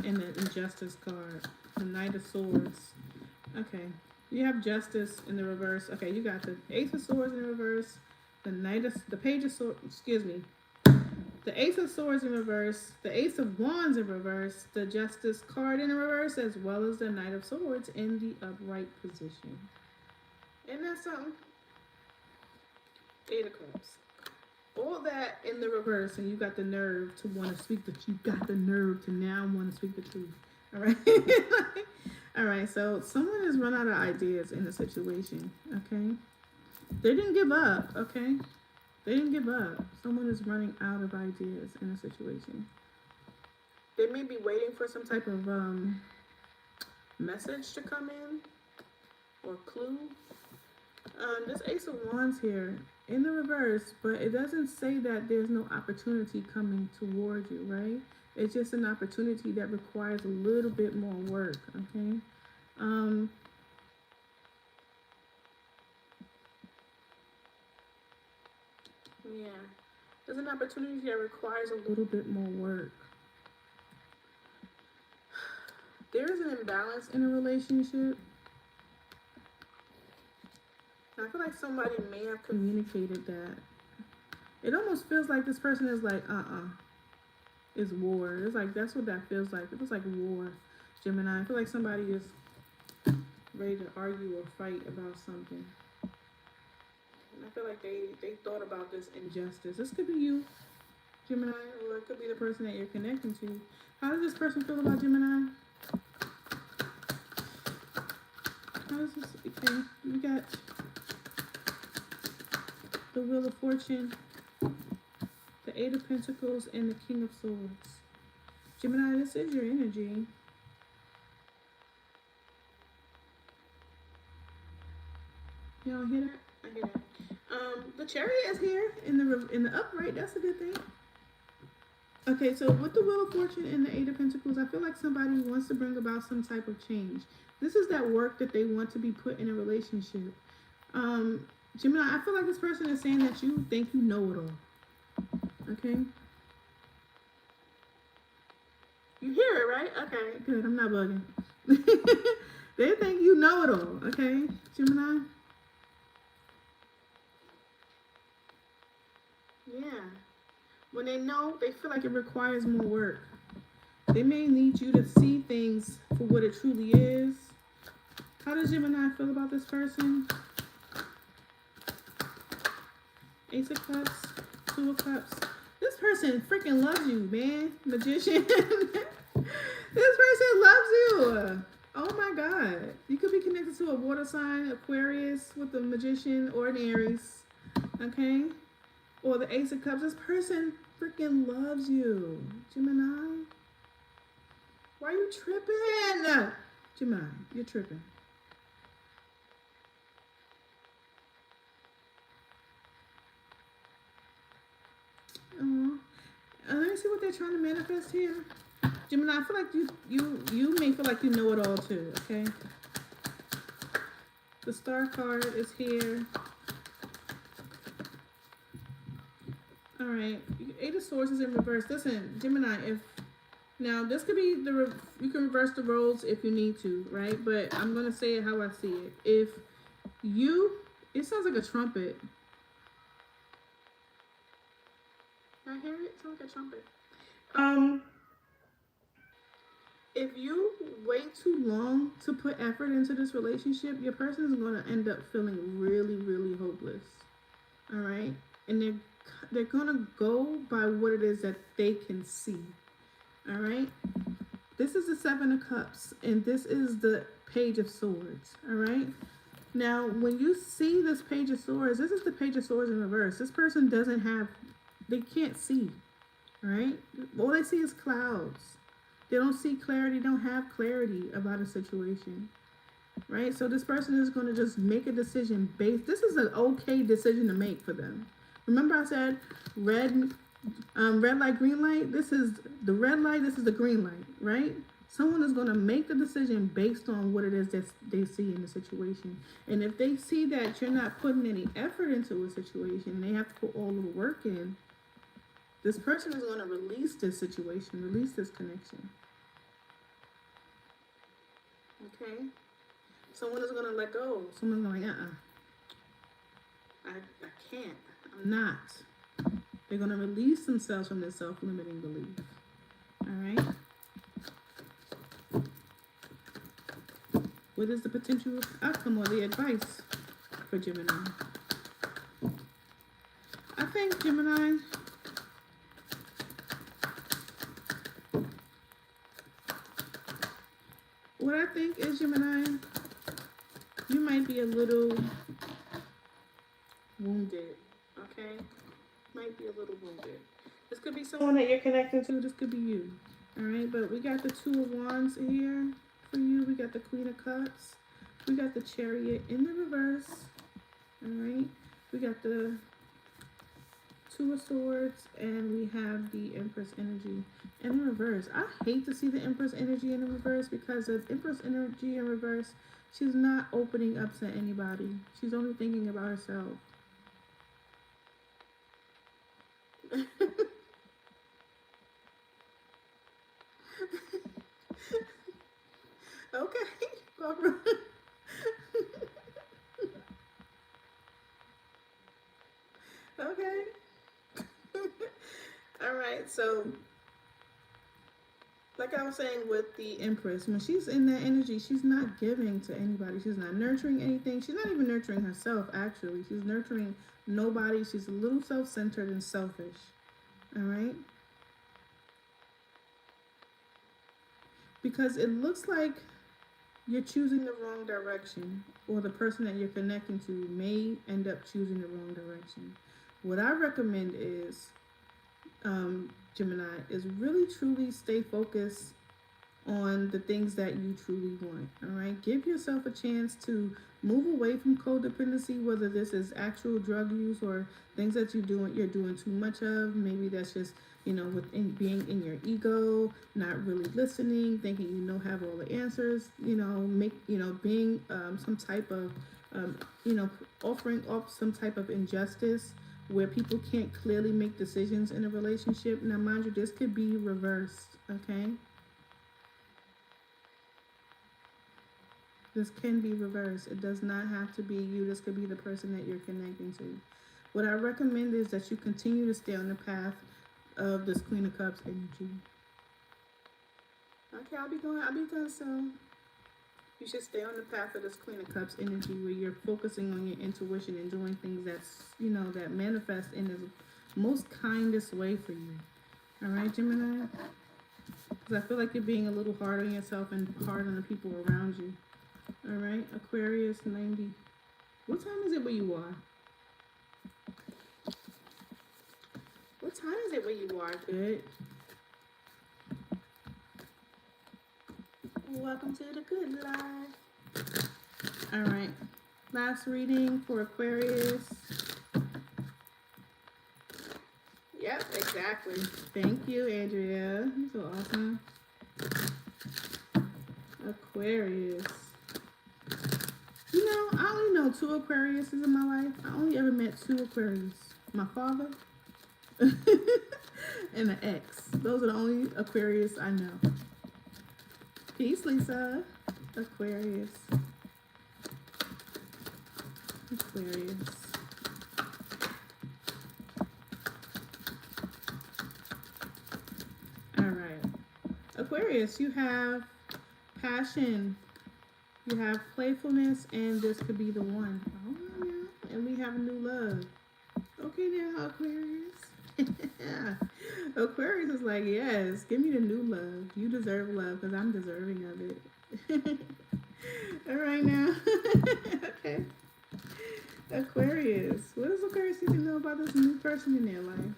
Speaker 1: in the Injustice card, the Knight of Swords. Okay, you have Justice in the reverse. Okay, you got the Ace of Swords in the reverse, the Page of Swords. Excuse me. The Ace of Swords in reverse, the Ace of Wands in reverse, the Justice card in the reverse, as well as the Knight of Swords in the upright position. Isn't that something? Eight of Cups. All that in the reverse, and you got the nerve to want to speak you got the nerve to now want to speak the truth. All right. All right. So someone has run out of ideas in the situation. Okay. They didn't give up. Okay. They didn't give up. Someone is running out of ideas in a situation. They may be waiting for some type of message to come in or clue. This Ace of Wands here in the reverse, but it doesn't say that there's no opportunity coming toward you, right? It's just an opportunity that requires a little bit more work, okay? Yeah, there's an opportunity that requires a little bit more work. There is an imbalance in a relationship. I feel like somebody may have communicated that. It almost feels like this person is like, it's war. It's like, that's what that feels like. It feels like war, Gemini. I feel like somebody is ready to argue or fight about something. And I feel like they thought about this injustice. This could be you, Gemini, or it could be the person that you're connecting to. How does this person feel about Gemini? How does this, okay, we got the Wheel of Fortune, the Eight of Pentacles, and the King of Swords. Gemini, this is your energy. Y'all hear that? I hear that. The Chariot is here in the upright. That's a good thing. Okay, so with the Wheel of Fortune and the Eight of Pentacles, I feel like somebody wants to bring about some type of change. This is that work that they want to be put in a relationship. Gemini, I feel like this person is saying that you think you know it all. Okay? You hear it, right? Okay, good. I'm not bugging. They think you know it all. Okay, Gemini? Yeah. When they know, they feel like it requires more work. They may need you to see things for what it truly is. How does Gemini feel about this person? Ace of Cups, Two of Cups. This person freaking loves you, man. Magician. This person loves you. Oh my God. You could be connected to a water sign, Aquarius with the Magician, or an Aries. Okay? Or the Ace of Cups. This person freaking loves you. Gemini. Why are you tripping? Gemini, you're tripping. Let me see what they're trying to manifest here. Gemini, I feel like you may feel like you know it all too, okay? The Star card is here. All right. Eight of Swords is in reverse. Listen, Gemini, if now this could be you can reverse the roles if you need to, right? But I'm gonna say it how I see it. If you, it sounds like a trumpet. I hear it. It sounds like a trumpet. If you wait too long to put effort into this relationship, your person is going to end up feeling really, really hopeless. All right, and they're going to go by what it is that they can see. All right, this is the Seven of Cups, and this is the Page of Swords. All right. Now, when you see this Page of Swords, this is the Page of Swords in reverse. This person doesn't have, they can't see. Right? All they see is clouds. They don't see clarity, don't have clarity about a situation. Right? So this person is going to just make a decision based. This is an okay decision to make for them. Remember I said red light, green light? This is the red light, this is the green light, right? Someone is going to make the decision based on what it is that they see in the situation. And if they see that you're not putting any effort into a situation, they have to put all the work in, this person is going to release this situation, release this connection. Okay? Someone is going to let go. Someone's going to I can't. I'm not. They're going to release themselves from this self-limiting belief. All right? What is the potential outcome or the advice for Gemini? I think Gemini, what I think is, Gemini, you might be a little wounded, okay? Might be a little wounded. This could be someone that you're connecting to. This could be you, all right? But we got the Two of Wands here for you. We got the Queen of Cups. We got the Chariot in the reverse, all right? We got the Two of Swords, and we have the Empress energy in the reverse. I hate to see the Empress energy in the reverse, because if Empress energy in reverse, she's not opening up to anybody. She's only thinking about herself. Okay, Barbara. Okay. All right, so like I was saying with the Empress, when she's in that energy, she's not giving to anybody. She's not nurturing anything. She's not even nurturing herself, actually. She's nurturing nobody. She's a little self-centered and selfish. All right? Because it looks like you're choosing the wrong direction, or the person that you're connecting to may end up choosing the wrong direction. What I recommend is, Gemini, is really truly stay focused on the things that you truly want. All right, give yourself a chance to move away from codependency, whether this is actual drug use or things that you're doing too much of. Maybe that's just, being in your ego, not really listening, thinking have all the answers. Being some type of offering up some type of injustice where people can't clearly make decisions in a relationship. Now, mind you, this could be reversed, okay? This can be reversed. It does not have to be you. This could be the person that you're connecting to. What I recommend is that you continue to stay on the path of this Queen of Cups energy. Okay, I'll be done soon. You should stay on the path of this Queen of Cups energy, where you're focusing on your intuition and doing things that's, that manifest in the most kindest way for you. All right, Gemini? Because I feel like you're being a little hard on yourself and hard on the people around you. All right, Aquarius 90. What time is it where you are? What time is it where you are? Good. Welcome to the good life. All right, last reading for Aquarius. Yep, exactly. Thank you, Andrea. You're so awesome. Aquarius. I only know 2 Aquariuses in my life. I only ever met 2 Aquarius. My father and an X. Those are the only Aquarius I know. Peace, Lisa. Aquarius. Aquarius. All right. Aquarius, you have passion, you have playfulness, and this could be the one. Oh, yeah. And we have new love. Okay, now, Aquarius. Aquarius is like, yes, give me the new love. You deserve love because I'm deserving of it. All right, now. Okay. Aquarius. What does Aquarius need to know about this new person in their life?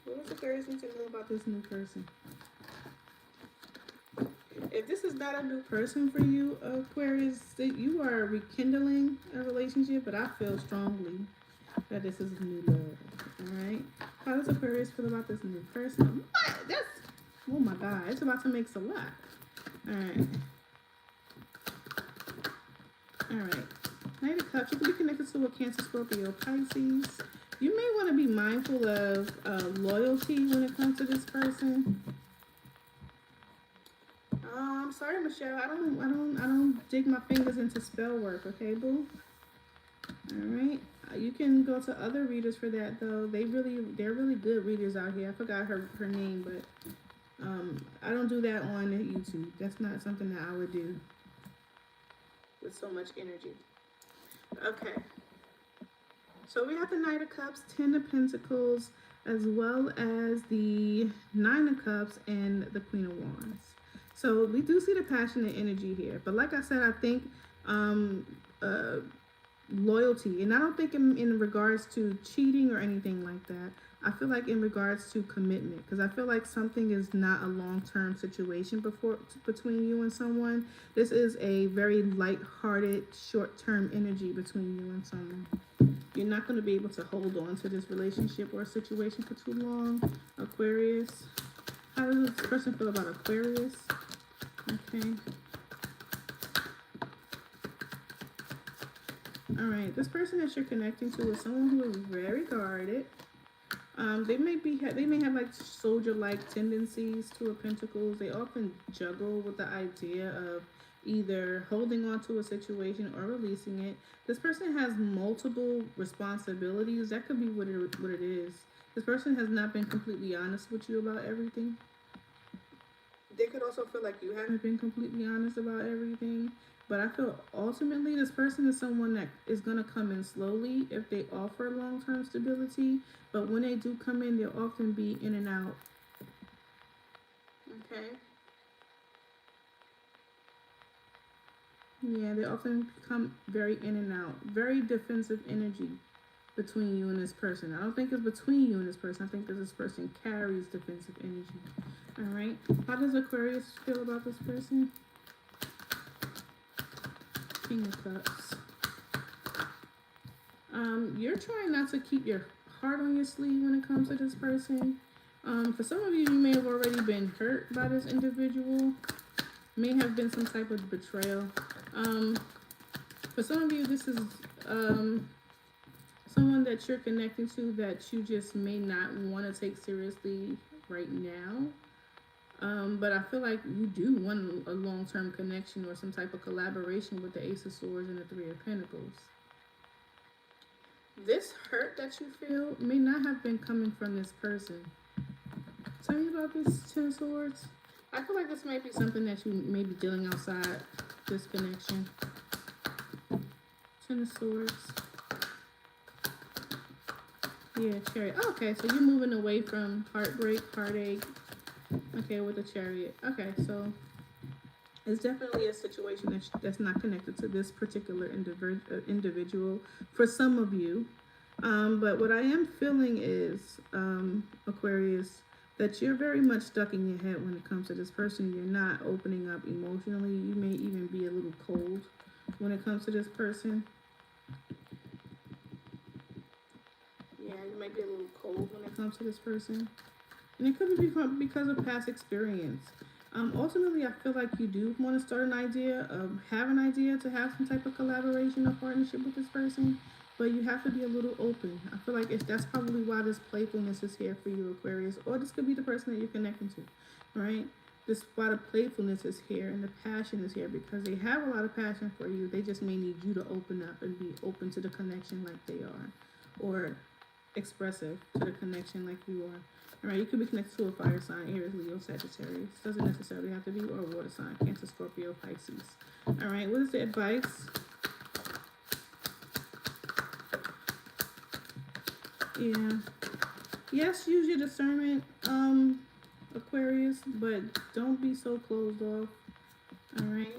Speaker 1: What does Aquarius need to know about this new person? If this is not a new person for you, Aquarius, that you are rekindling a relationship, but I feel strongly that this is a new love. All right. How does Aquarius feel about this new person? What? That's, oh my God, it's about to make a lot. All right. All right. Knight of Cups. You can be connected to a Cancer, Scorpio, Pisces. You may want to be mindful of loyalty when it comes to this person. I'm sorry, Michelle. I don't dig my fingers into spell work. Okay, boo. All right. You can go to other readers for that though. They're really good readers out here. I forgot her name, but I don't do that on YouTube. That's not something that I would do with so much energy. Okay. So we have the Knight of Cups, Ten of Pentacles, as well as the Nine of Cups and the Queen of Wands. So we do see the passionate energy here. But like I said, I think loyalty, and I don't think in regards to cheating or anything like that. I feel like in regards to commitment, because I feel like something is not a long-term situation between you and someone. This is a very light-hearted, short-term energy between you and someone. You're not going to be able to hold on to this relationship or situation for too long, Aquarius. How does this person feel about Aquarius? Okay. All right. This person that you're connecting to is someone who is very guarded. They may have like soldier-like tendencies to a Pentacles. They often juggle with the idea of either holding on to a situation or releasing it. This person has multiple responsibilities. That could be what it is. This person has not been completely honest with you about everything. They could also feel like you haven't been completely honest about everything. But I feel ultimately this person is someone that is going to come in slowly if they offer long-term stability. But when they do come in, they'll often be in and out. Okay. Yeah, they often become very in and out. Very defensive energy between you and this person. I don't think it's between you and this person. I think that this person carries defensive energy. All right. How does Aquarius feel about this person? King of Cups. You're trying not to keep your heart on your sleeve when it comes to this person. For some of you, you may have already been hurt by this individual. May have been some type of betrayal. For some of you, this is someone that you're connecting to that you just may not want to take seriously right now. But I feel like you do want a long-term connection or some type of collaboration with the Ace of Swords and the Three of Pentacles. This hurt that you feel may not have been coming from this person. Tell me about this Ten of Swords. I feel like this might be something that you may be dealing outside this connection. Ten of Swords. Yeah, Chariot. Oh, okay, so you're moving away from heartbreak, heartache. Okay, with the Chariot. Okay, so it's definitely a situation that's not connected to this particular individual for some of you. But what I am feeling is, Aquarius, that you're very much stuck in your head when it comes to this person. You're not opening up emotionally. You may even be a little cold when it comes to this person. Yeah, you might be a little cold when it comes to this person. And it could be because of past experience. Ultimately, I feel like you do want to start an idea to have some type of collaboration or partnership with this person. but you have to be a little open. I feel like that's probably why this playfulness is here for you, Aquarius, or this could be the person that you're connecting to, right? This why the playfulness is here and the passion is here, because they have a lot of passion for you. They just may need you to open up and be open to the connection like they are, or expressive to the connection like you are. All right, you could be connected to a fire sign, Aries, Leo, Sagittarius. Doesn't necessarily have to be, or a water sign, Cancer, Scorpio, Pisces. All right, what is the advice? Yeah. Yes, use your discernment, Aquarius, but don't be so closed off. All right.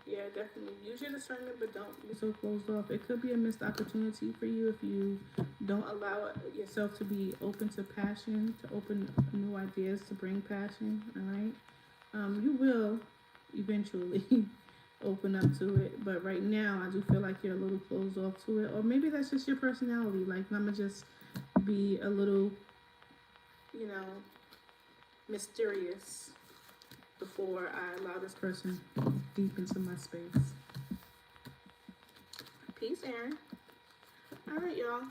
Speaker 1: Yeah, definitely use your discernment, but don't be so closed off. It could be a missed opportunity for you if you don't allow yourself to be open to passion, to open new ideas, to bring passion. All right. You will eventually open up to it, but right now I do feel like you're a little closed off to it, or maybe that's just your personality. Like, I'ma just be a little, you know, mysterious before I allow this person deep into my space. Peace, Aaron. All right, y'all.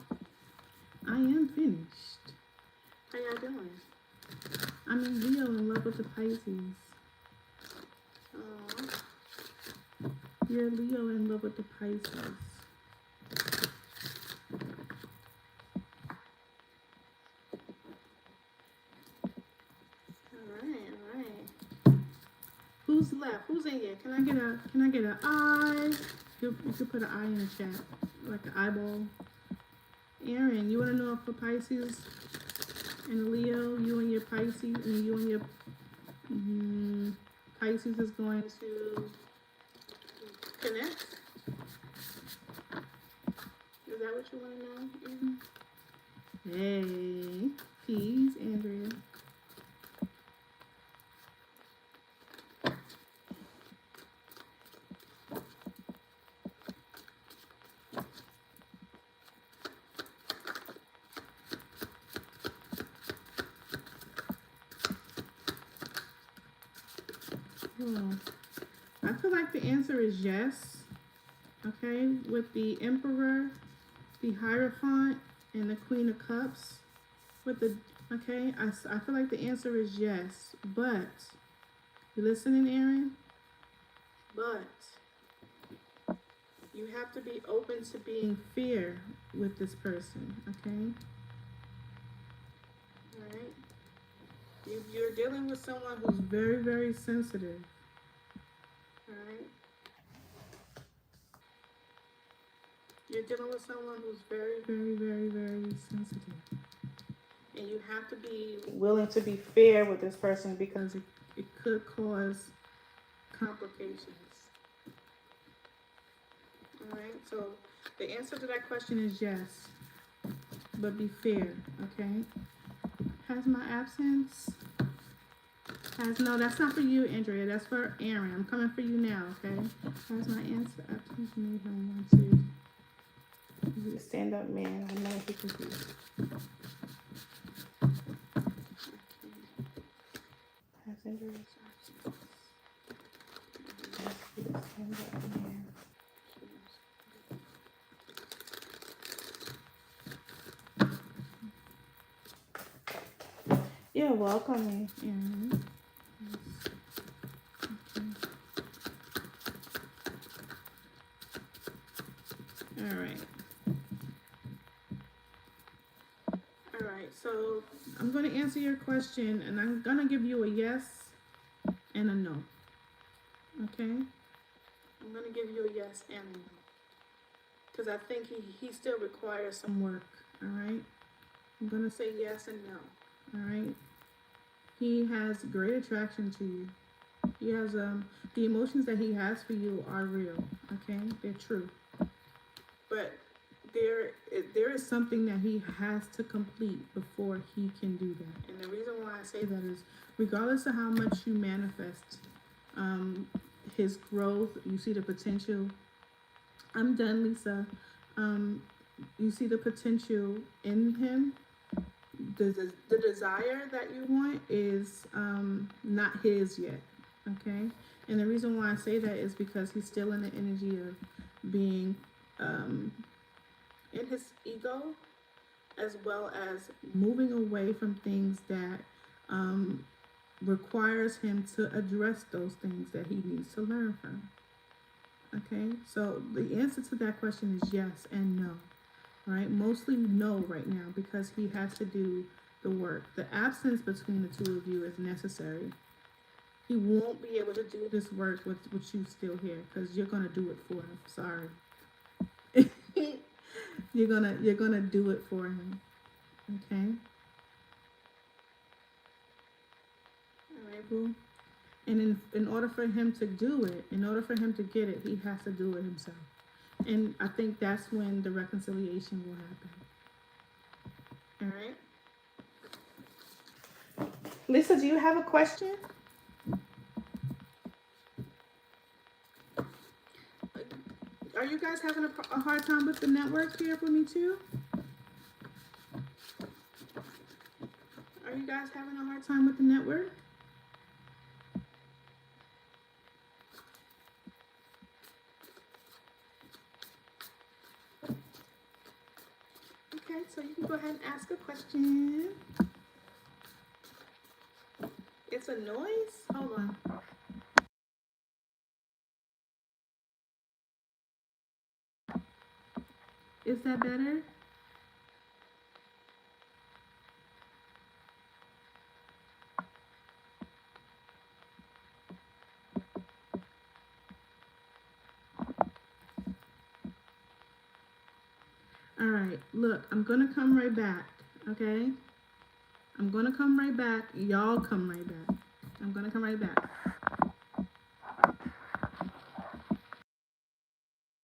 Speaker 1: I am finished. How y'all doing? I'm in Leo, in love with the Pisces. Oh, you're Leo in love with the Pisces. Who's left? Who's in here? Can I get an eye? You could put an eye in the chat, like an eyeball. Aaron, you want to know if for Pisces and Leo, you and your Pisces, and you and your Pisces is going to connect? Is that what you want to know, Aaron? Hey, peace, Andrea. I feel like the answer is yes. Okay, with the Emperor, the Hierophant, and the Queen of Cups. With the I feel like the answer is yes. But you listening, Aaron? But you have to be open to being fair with this person. Okay. All right. You're dealing with someone who's very, very sensitive. All right. You're dealing with someone who's very, very, very, very sensitive. And you have to be willing to be fair with this person, because it could cause complications. All right. So the answer to that question is yes. But be fair, okay? Has my absence? No, that's not for you, Andrea. That's for Aaron. I'm coming for you now, okay? Has my answer absence made him want to? He's a stand-up man. I know he can do. Has Andrea's absence? He's a stand-up man. You're welcome, Aaron. All right, so I'm going to answer your question, and I'm going to give you a yes and a no. Okay? I'm going to give you a yes and a no. Because I think he still requires some work. All right? I'm going to say yes and no. All right? He has great attraction to you. He has, the emotions that he has for you are real. Okay? They're true. But there is something that he has to complete before he can do that. And the reason why I say that is, regardless of how much you manifest his growth, you see the potential. I'm done, Lisa. You see the potential in him. The desire that you want is not his yet. Okay? And the reason why I say that is because he's still in the energy of being in his ego, as well as moving away from things that requires him to address those things that he needs to learn from. Okay, so the answer to that question is yes and no, right? Mostly no right now because he has to do the work. The absence between the two of you is necessary. He won't be able to do this work with you still here because you're gonna do it for him. Sorry. you're gonna do it for him. Okay. All right, boo. And in order for him to do it, in order for him to get it, he has to do it himself. And I think that's when the reconciliation will happen. All right. Lisa, do you have a question? Are you guys having a hard time with the network here for me too? Are you guys having a hard time with the network? Okay, so you can go ahead and ask a question. It's a noise? Hold on. Is that better? All right, look, I'm gonna come right back, okay? I'm gonna come right back. Y'all come right back. I'm gonna come right back.